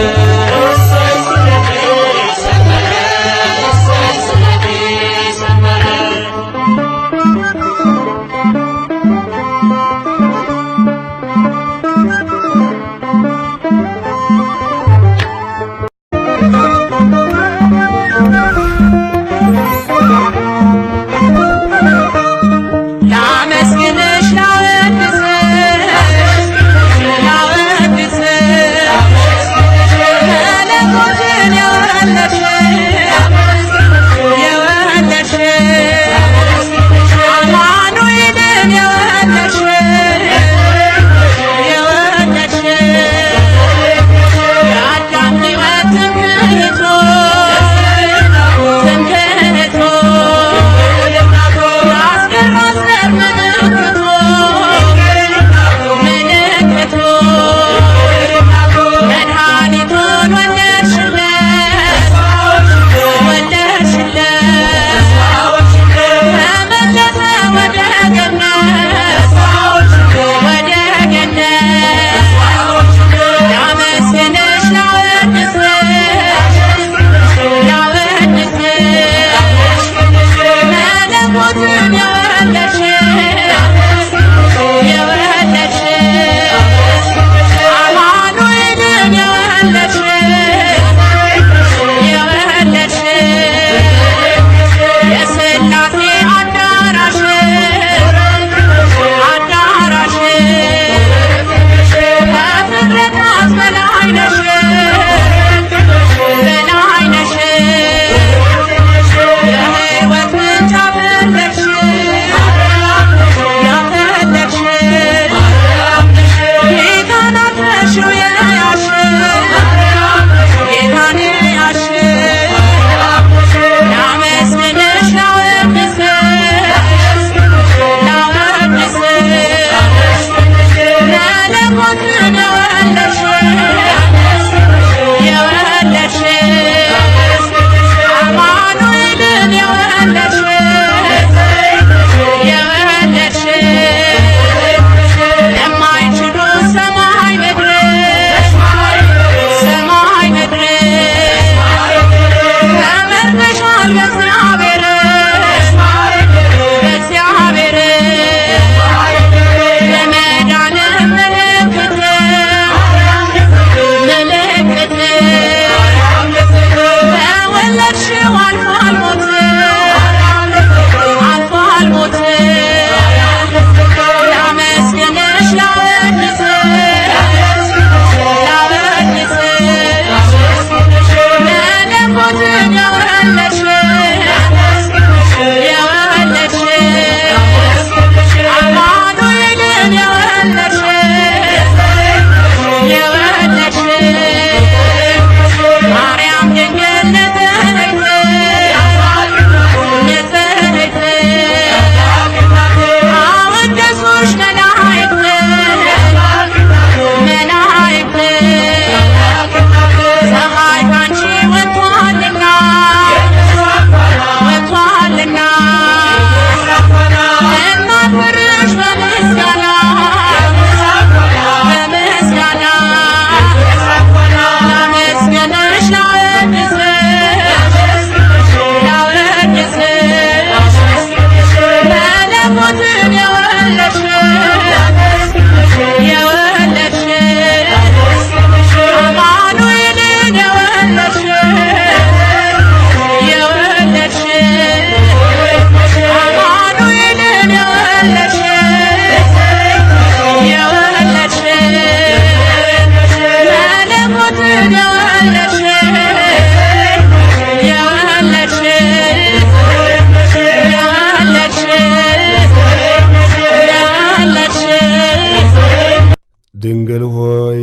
ድንግል ሆይ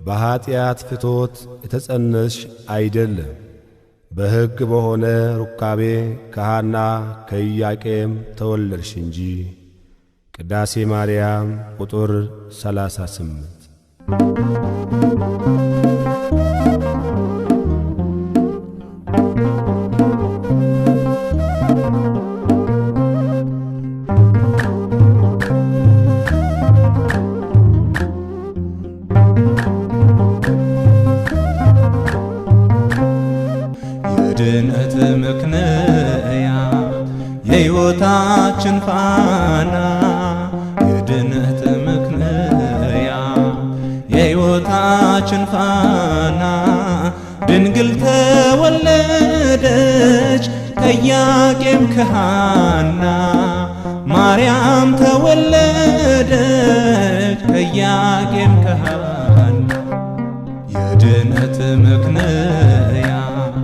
በኃጢአት ፍቶት የተጸነስሽ አይደለም፣ በሕግ በሆነ ሩካቤ ከሐና ከኢያቄም ተወለድሽ እንጂ። ቅዳሴ ማርያም ቁጥር 38። የድነት ምክንያት የሕይወታችን ፋና የድነት ምክንያት የሕይወታችን ፋና ድንግል ተወለደች ከኢያቄም ከሐና ማርያም ተወለደች ከኢያቄም ከሐና የድነት ምክንያት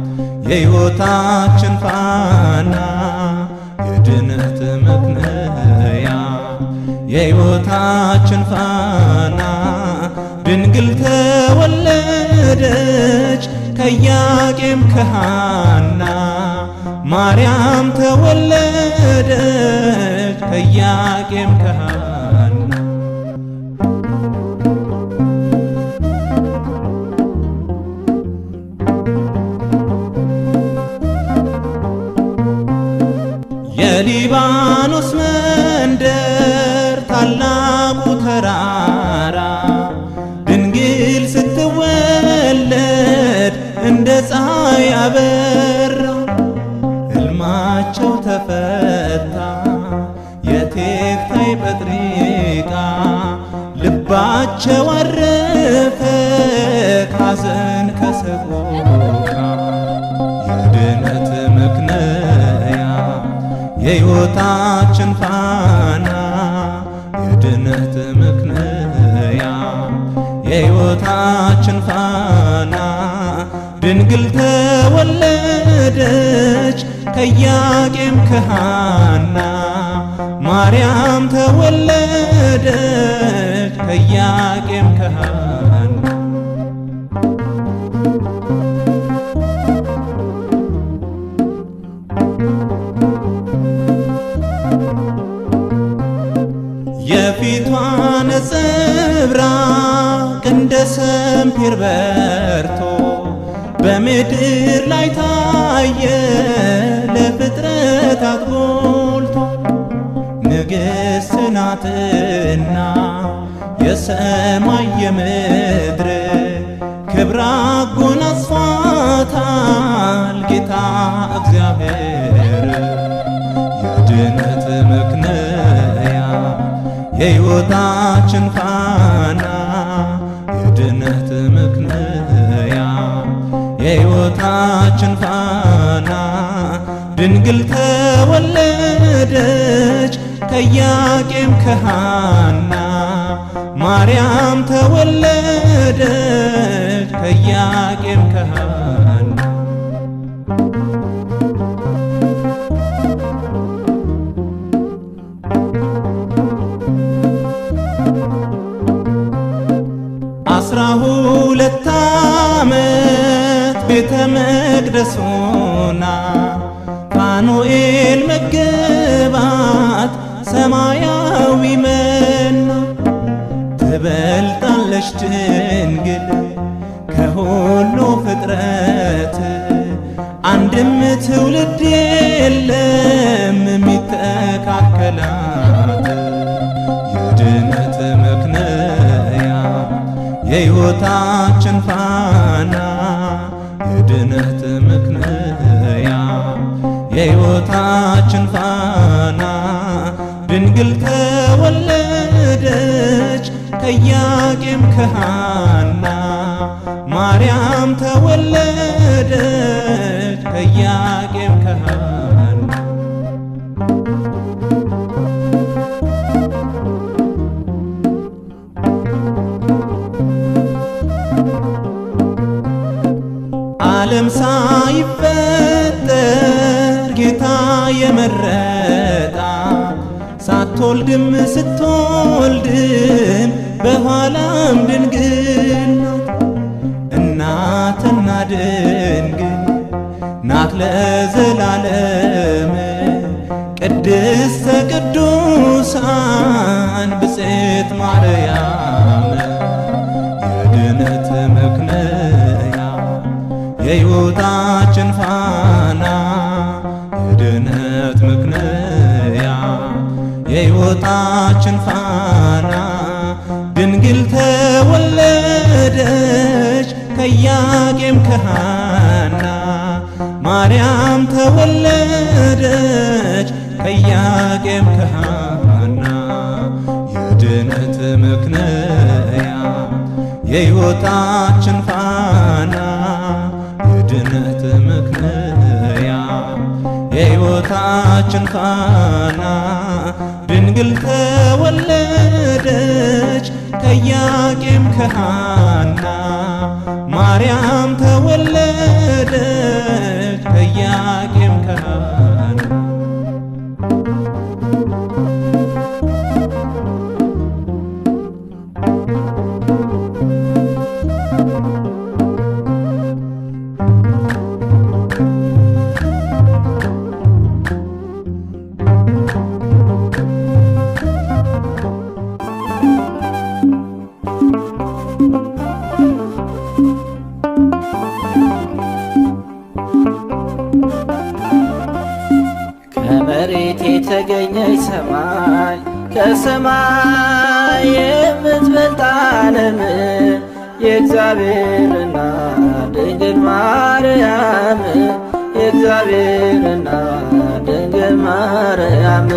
የሕይወታችን ፋና የድነት ምክንያት የሕይወታችን ፋና ድንግል ተወለደች ከኢያቄም ከሐና ማርያም ተወለደች ከኢያቄም ከሐና የሊባኖስ መንደር ታላቁ ተራራ ድንግል ስትወለድ እንደ ፀሐይ አበራ። ሕልማቸው ተፈታ የቴክታይ ጴጥሪቃ ልባቸው አረፈ ካዘን ከሰቆቃ የድነት ምክንያት የሕይወታችን ፋና የድነት ምክንያት የሕይወታችን ፋና ድንግል ተወለደች ከኢያቄም ከሐና ማርያም ተወለደች ከኢያቄም ከሐና የፊቷ ነጸብራቅ እንደ ሰምፔር በርቶ በምድር ላይ ታየ ለፍጥረታት ጎልቶ። ንግሥት ናትና የሰማይ የምድር ክብር አጎናጽፏታል ጌታ እግዚአብሔር። የድነት ምክንያት የሕይወታችን ፋና የድነት ምክንያት የሕይወታችን ፋና ድንግል ተወለደች ከኢያቄም ከሐና ማርያም ተወለደች ከኢያቄም ከሐና አስራ 12 ዓመት ቤተ መቅደስ ሆና ፋኑኤል መገባት ሰማያዊ መና ትበልጣለች ድንግል ከሁሉ ፍጥረት አንድም ትውልድ የለም የሚተካከላት። የድነት ምክንያት የሕይወታችን ፋና የድነት ምክንያት የሕይወታችን ፋና ድንግል ተወለደች ከኢያቄም ከሐና ማርያም ተወለደች ከኢያቄም ከሐና ዓለም ሳይፈጠር ጌታ የመረጣት ሳትወልድም ስትወልድም በኋላም ድንግል ናት። እናትና ድንግል ለዘላለም ቅድስተ ቅዱሳን ብፅዕት ማርያም የድነት ምክንያ የሕይወታችን ፋና የድነት ምክንያ የሕይወታችን ፋና ድንግል ተወለደች ከኢያቄም ከሐና ማርያም ተወለደች ከኢያቄም ከሐና የድነት ምክንያ የሕይወታችን ፋና የድነት ምክንያ የሕይወታችን ፋና ድንግል ተወለደች ከኢያቄም ከሐና ማርያም ተወለደች ከኢያቄም ከሐና ከመሬት የተገኘች ሰማይ ከሰማይ የምትበልጥ ዓለም የእግዚአብሔር እናት ድንግል ማርያም የእግዚአብሔር እናት ድንግል ማርያም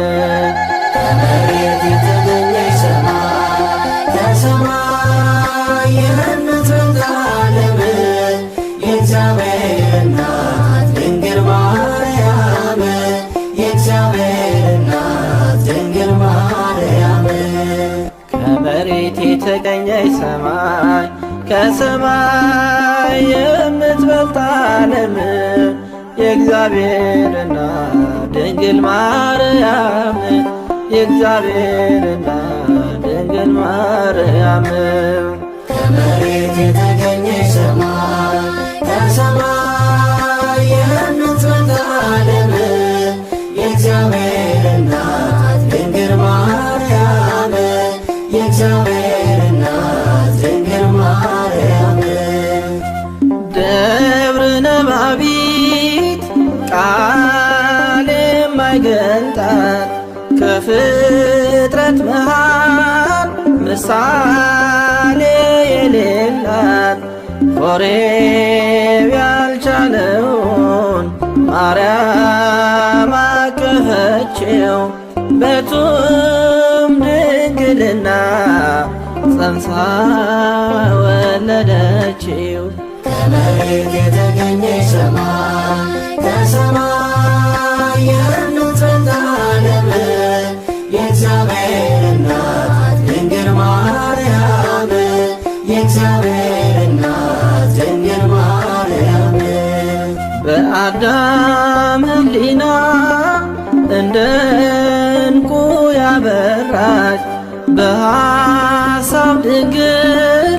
ከመሬት የተገኘች ሰማይ ከሰማይ የምትበልጥ ዓለም የእግዚአብሔር እናት ድንግል ማርያም የእግዚአብሔር እናት ድንግል ማርያም ከመሬት የተገኘች ሰማይ ከሰማይ የምትበልጥ ዓለም የእግዚአብሔር እናት ድንግል ማርያም የእግዚአብሔር እናት ድንግል ማርያም ከመሬት የተገኘች ሰማይ ከሰማይ የምትበልጥ ዓለም የእግዚአብሔር እናት ድንግል ማርያም የእግዚአብሔር እናት ድንግል ማርያም ደብረ ነባቢት ቃል የማይገልጣት ከፍጥረት መሃል ምሳሌ የሌላት ኮሬብ ያልቻለውን ማርያም አቀፈችው በቱም ድንግልና ጸንሳ ወለደችው ከመሬት የተገኘች ሰማይ ከሰማይ የምትበልጥ ዓለም የእግዚአብሔር እናት ድንግል ማርያም የእግዚአብሔር እናት ድንግል ማርያም በአዳም ሕሊና እንደ ዕንቁ ያበራች በሐሳብ ድንግል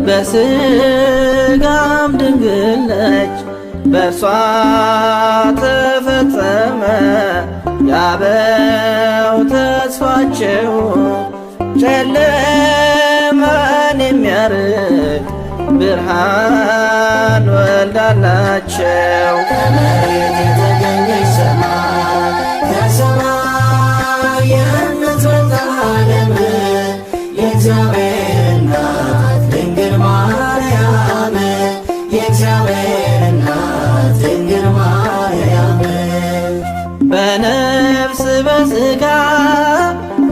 በሥጋም ድንግል ነች በእርሷ ተፈጸመ ያበው ተስፋቸው ጨለማን የሚያርቅ ብርሃን ወልዳላቸው ከመሬት የተገኘች ሰማይ ከሰማይ የምትበልጥ ዓለም የእግዚአብሔር እናት ድንግል ማርያም የእግዚአብሔር እናት ድንግል ማርያም በነፍስ በሥጋ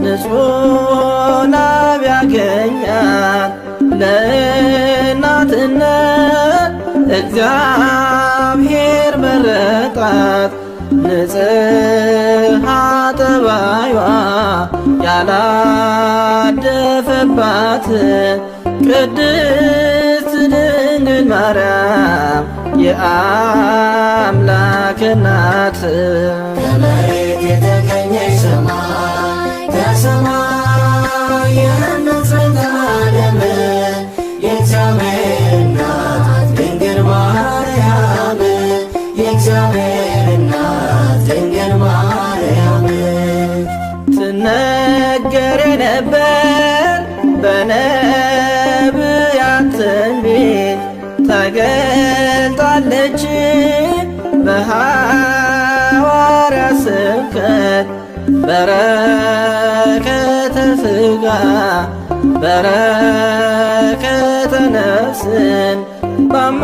ንጹሕ ናብ ያገኛት ለእናትነት እግዚአብሔር መረጣት ንጽሐ ጠባይዋ ያላደፈባት ቅድስት ድንግል ማርያም የአምላክ እናት ከመሬት የተገኘች ሰማይ ከሰማይ የምትበልጥ ዓለም የእግዚአብሔር እናት ድንግል ማርያም የእግዚአብሔር ይነገር የነበር በነቢያት ትንቢት ተገልጣለች በሐዋርያት ስብከት በረከተ ሥጋ በረከተ ነፍስን በአማላጅነቷ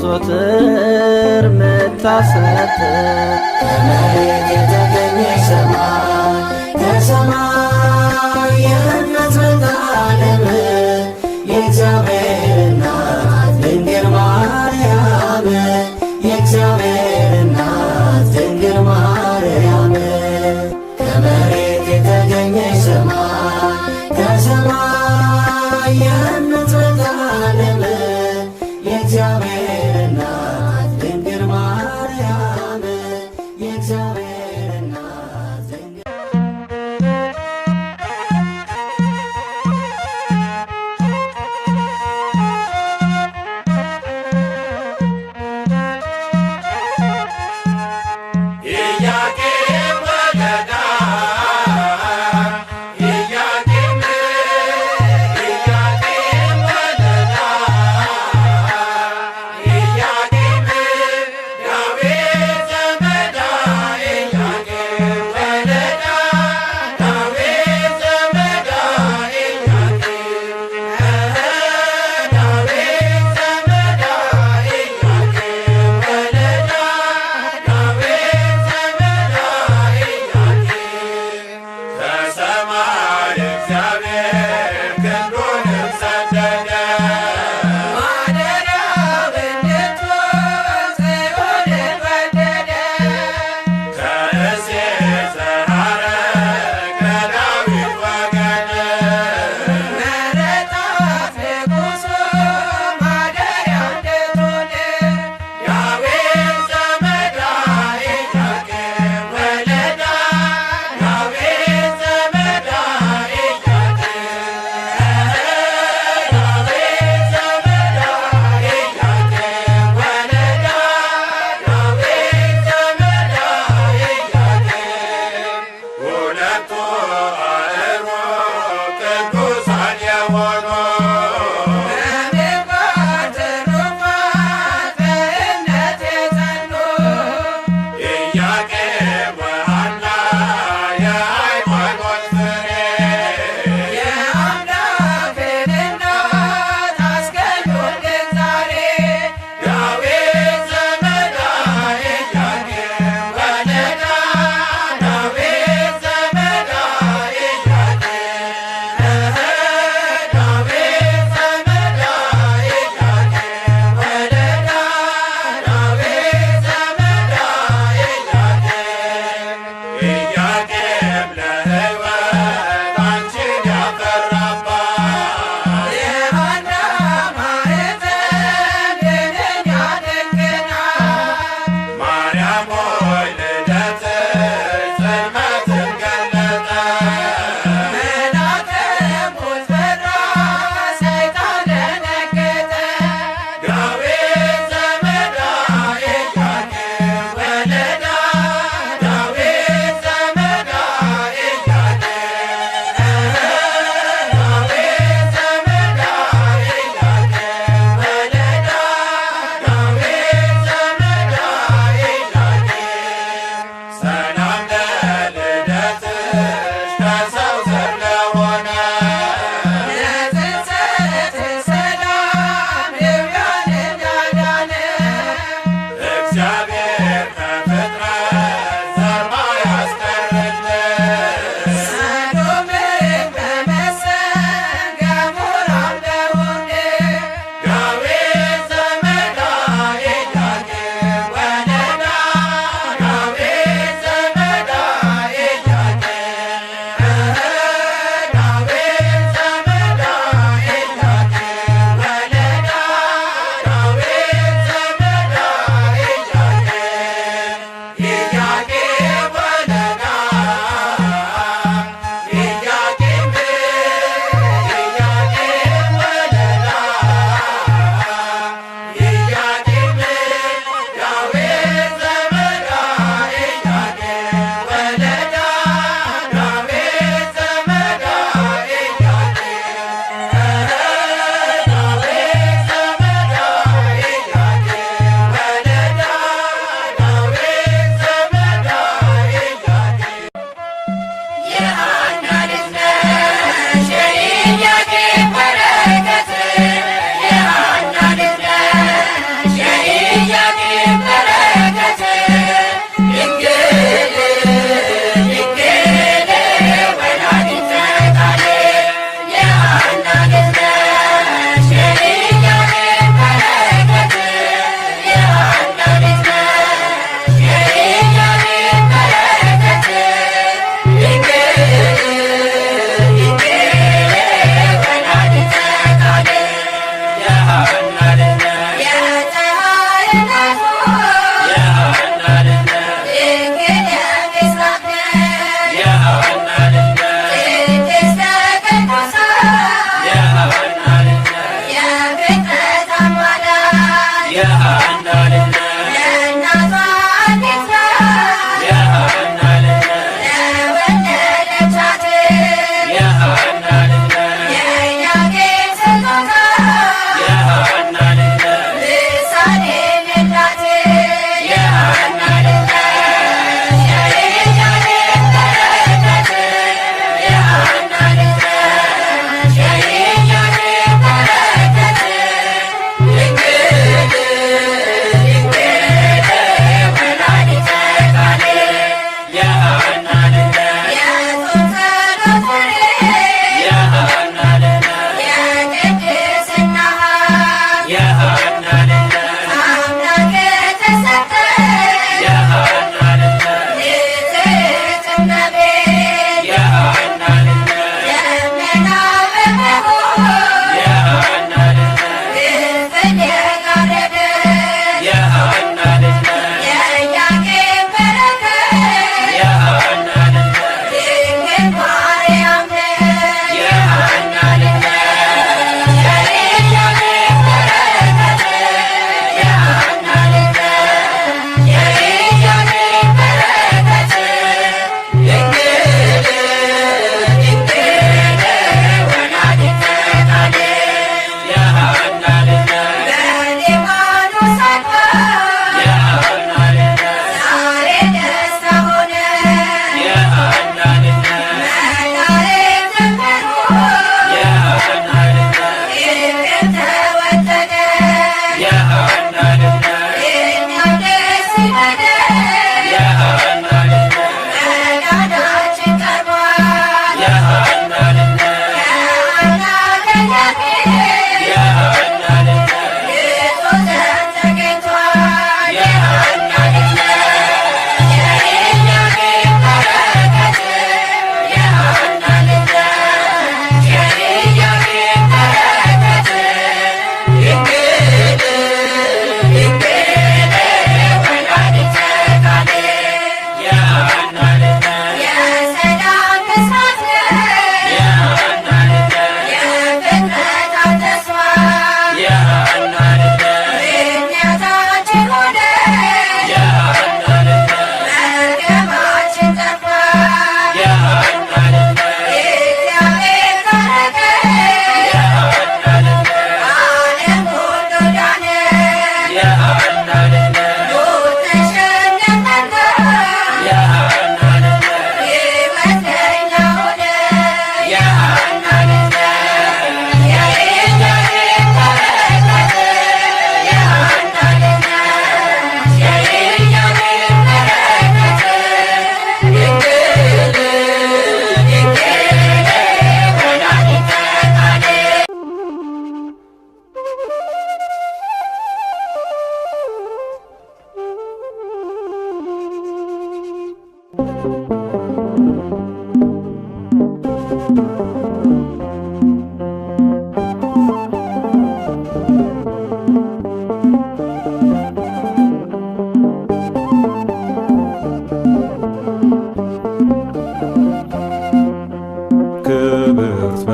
ዞትር ምታሰጥ ከመሬት የተገኘች ሰማይ ከሰማይ የምትበልጥ ዓለም የእግዚአብሔር እናት ድንግል ማርያም የእግዚአብሔር እናት ድንግል ማርያም ከመሬት የተገኘች ሰማይ ከሰማይ የምትበልጥ ዓለም የእግዚአብሔር እናት ድንግል ማርያም የእግዚአብሔር እናት ድንግል ኢያቄም ወለዳ ኢያቄም ወለዳ ኢያቄም ዳዊት ዘመዳ ኢያቄም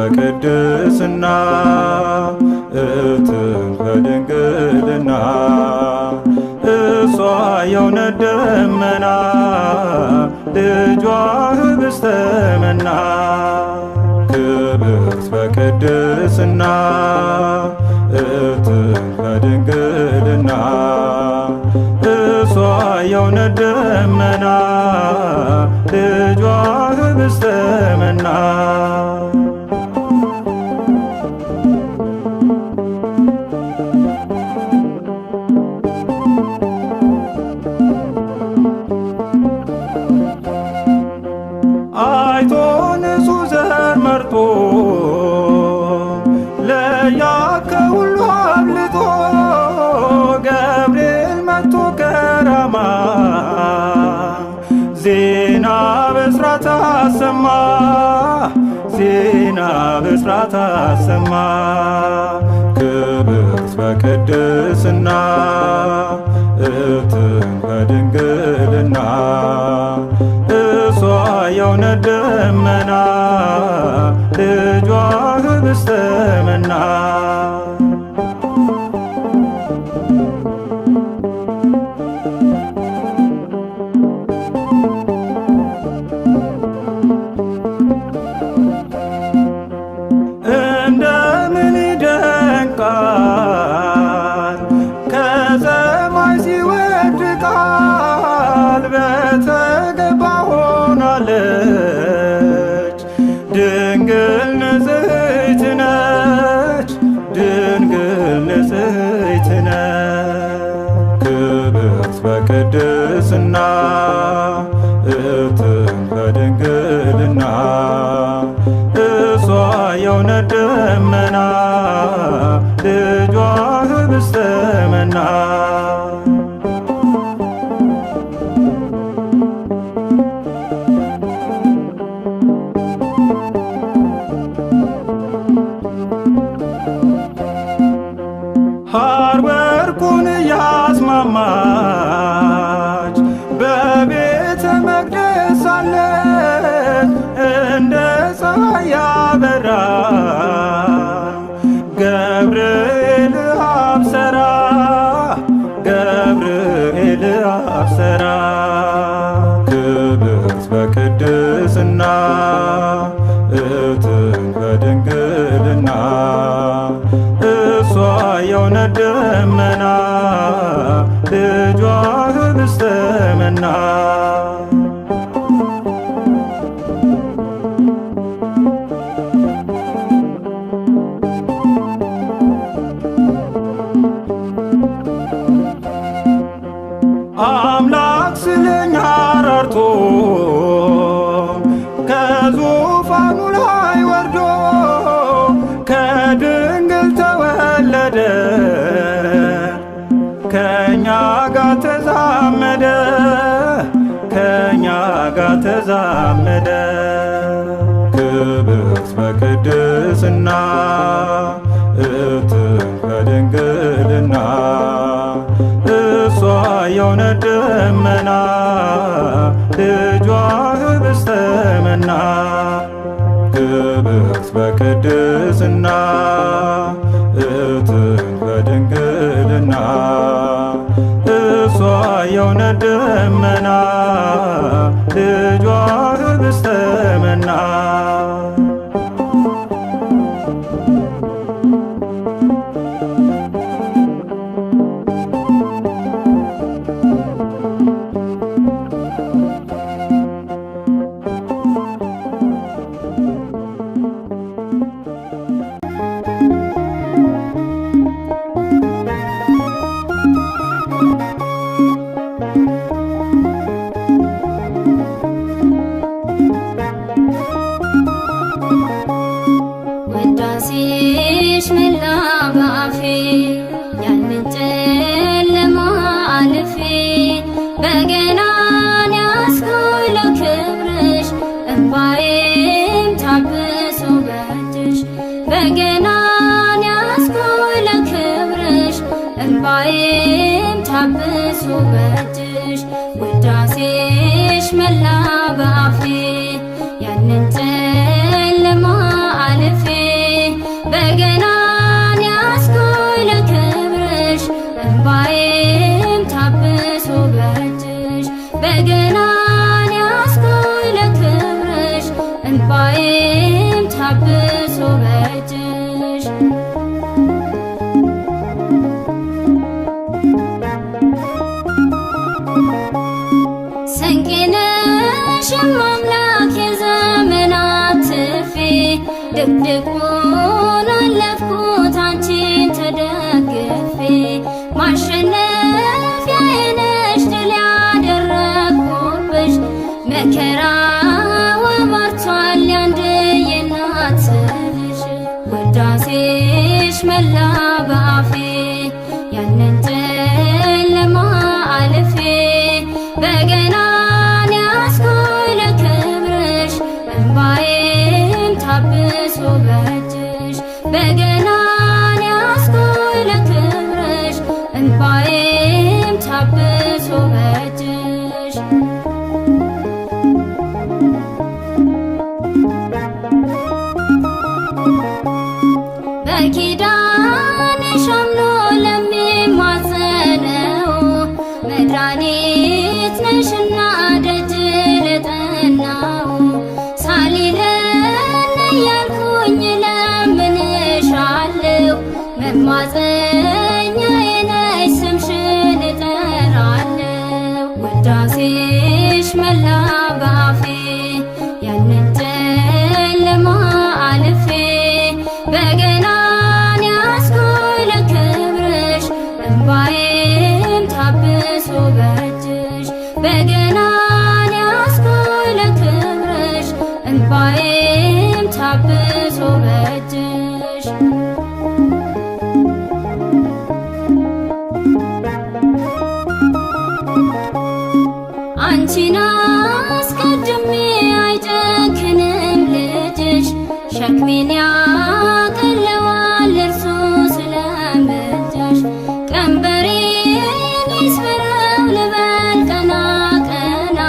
በቅድስና እትም በድንግልና እሷ የእውነት ደመና ልጇ ኅብስተ መና ክብርት በቅድስና እትም በድንግልና እሷ የእውነት ደመና ልጇ ኅብስተ መና አይቶ ንጹሕ ዘር መርጦ ለያት ከሁሉ አብልጦ ገብርኤል መጥቶ ከራማ ዜና ብስራት አሰማ ዜና ብስራት አሰማ ክብርት በቅድስና እትም በድንግልና እሷ የእውነት ደመና ልጇ ኅብስተ መና እንደምን ይደንቃል ከሰማይ ሲወርድ ቃል በተገባ ሆናለች ድንግል ንጽሕት ነች ድንግል ንጽሕት ነች ክብርት በቅድስና እትም በድንግልና እሷ የእውነት ደመና ልጇ ኅብስተ መና ሐር ወርቁን ያስማማች በቤተ መቅደስ ሳለች እንደ ፀሐይ ያበራ ገብርኤል አብሰራ ገብርኤል አብሰራ ክብርት በቅድስና እትም በድንግልና እሷ የእውነት ደመና ልጇ ኅብስተ መና አምላክ ስለኛ ራርቶ ከዙፋኑ ላይ ወርዶ ከድንግል ተወለደ ከእኛ ጋር ተዛመደ ከእኛ ጋር ተዛመደ ክብርት በቅድስና እትም በድንግልና እሷ የእውነት ደመና ልጇ ኅብስተ መና ክብርት በቅድስና እትም በድንግልና እሷ የእውነት ደመና ልጇ ኅብስተ መና ውዳሴሽ መላ በአፌ ያንን ጨለማ አልፌ በገናን ያስኩኝ ለክብርሽ እንባዬም ታብሶ በእጅሽ በገናን ያስኩኝ ለክብርሽ እንባዬም ታብሶ በእጅሽ ውዳሴሽ መላ በአፌ ያንን ጨለማ አልፌ በእጅሽ ስንቄ ነሽ የማምላክ የዘመናት ትርፌ ድቅድቁን አለፍኩት አንቺን ተደግፌ ማሸነፊያዬ ነሽ ድል ያደረግኩብሽ መከራው አባርቷል ያንድዬ እናት ልጅ ውዳሴሽ መላ በአፌ ያንን ጨለማ አልፌ በገናን ያስኩኝ ለክብርሽ እንባዬም ታብሶ በእጅሽ በገናን ያስኩኝ ለክብርሽ እንባዬም ታብሶ በእጅሽ በኪዳንሽ አምኖ ለሚማጸነው መድኃኒት ነሽና ደጅ ለጠናው ሳሊለነ እያልኩኝ ለምንሻለሁ መማፀኛዬ ነሽ ስምሽን እጠራለሁ ውዳሴሽ መላ በአፌ ያንን ጨለማ አልፌ በገናን ያስኩኝ ለክብርሽ እንባዬም ታብሶ በእጅሽ በገናን ያስኩኝ ለክብርሽ እንባዬም ታብሶ በእጅሽ አንቺን አስቀድሜ አይጨክንም ልጅሽ ሸክሜን ያቀለዋል እርሱ ስለምልጃሽ ቀንበሬን ይስበረው ልበል ቀና ቀና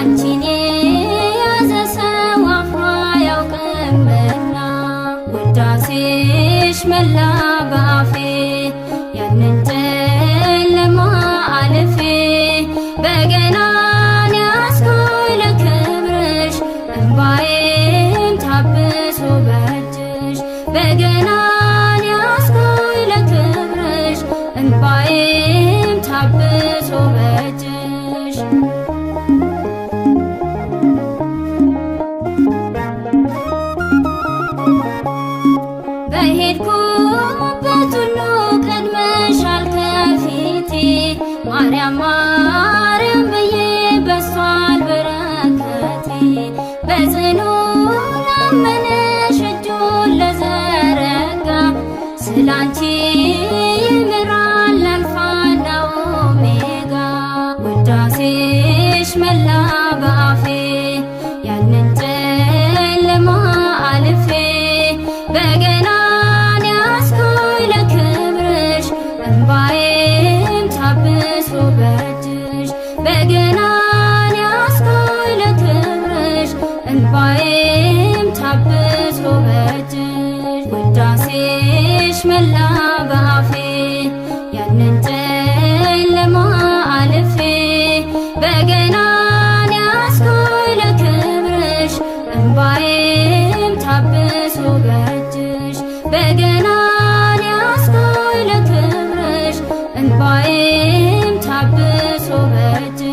አንቺን የያዘ ሰው አፍሮ አያውቅምና ውዳሴሽ መላ በአፌ ያንን ጨለማ አልፌ በገናን ያስኩኝ ለክብርሽ እንባዬም ታብሶ በእጅሽ በገናን ያስኩኝ ለክብርሽ እንባዬም ታብሶ በእጅሽ በሄድኩበት ሁሉ ቀድመሻል ከፊቴ ማርያም ማርያም ብዬ በሷል በረከቴ በጽኑ ላመነሽ እጁን ለዘረጋ ስላንቺ ይምራል አልፋና ኦሜጋ ውዳሴሽ መላ በአፌ ያንን ጨለማ አልፌ በገናን ያስኩኝ ለክብርሽ እንባዬም ታብሶ በእጅሽ በገናን ያስኩኝ ለክብርሽ እንባዬም ታብሶ በእጅሽ ውዳሴሽ መላ በአፌ ያንን ጨለማ አልፌ በገናን ያስኩኝ ለክብርሽ እንባዬም ታብሶ በእጅሽ በገናን ያስኩኝ ለክብርሽ እንባዬም ታብሶ በእጅሽ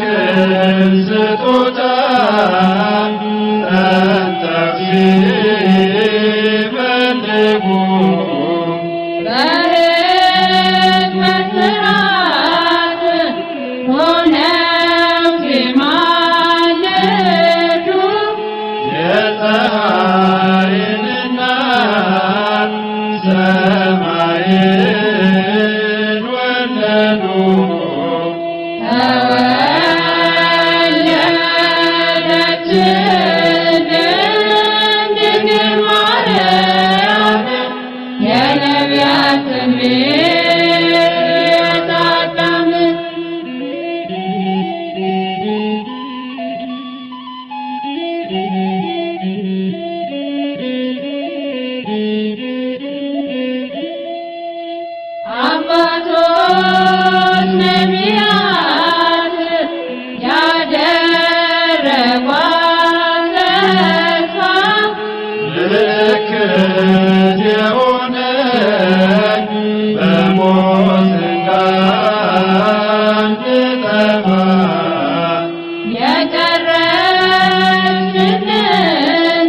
የአምላክን ስጦታ ጠንተው ሲፈልጉ በሕግ መሥራት ሆነው ሲማልዱ የፀሐይን እናት ሰማይን ወለዱ። ተወለደችልን ድንግል ማርያም የነቢያት ትንቢት አዳም አባቶች ነቢያት ያደረጓት ተስፋ ምልክት የሆነች በሞት እንዳንጠፋ የቀረችልን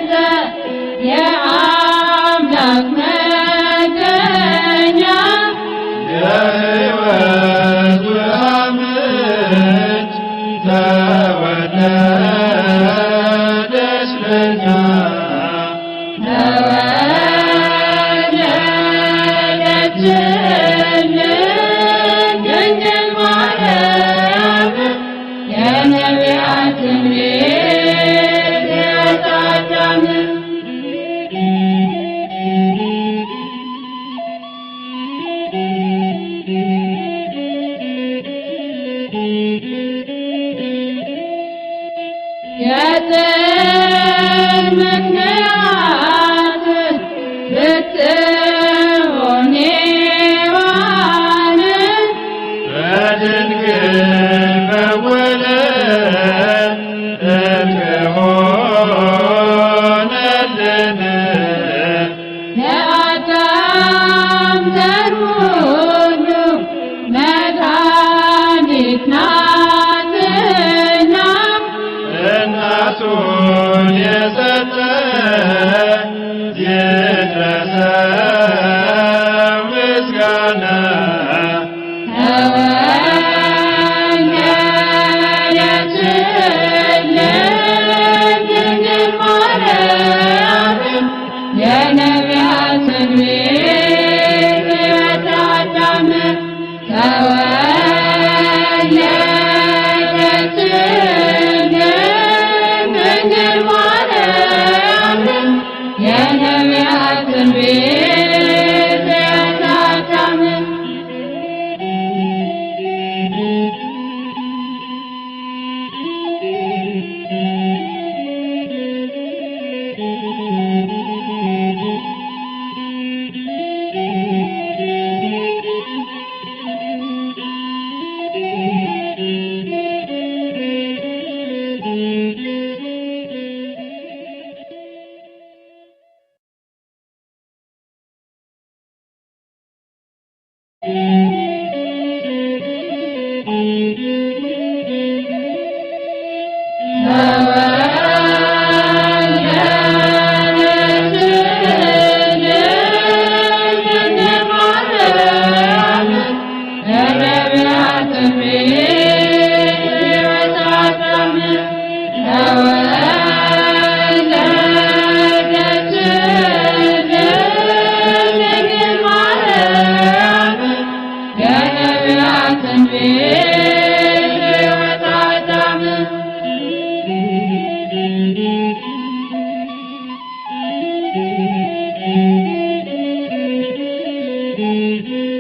የአምላክ መገኛ የሕይወት ውሃ ምንጭ ተወለደች ለኛ። ተወለደችልን ድንግል ማርያም የነቢያት ትንቢት አዳም የጥል ምክንያት ብትሆን ሔዋን በድንግል መወለድ እርቅ ሆነልን። ለአዳም ዘር ሁሉ መድኃኒት ናትና እናቱን የሰጠ ይድረሰው ምስጋና። ተወለደችልን ድንግል ማርያም የነቢያት ትንቢት አዳም ተወለደችልን ድንግል ማርያም የነቢያት ትንቢት አዳም Thank you.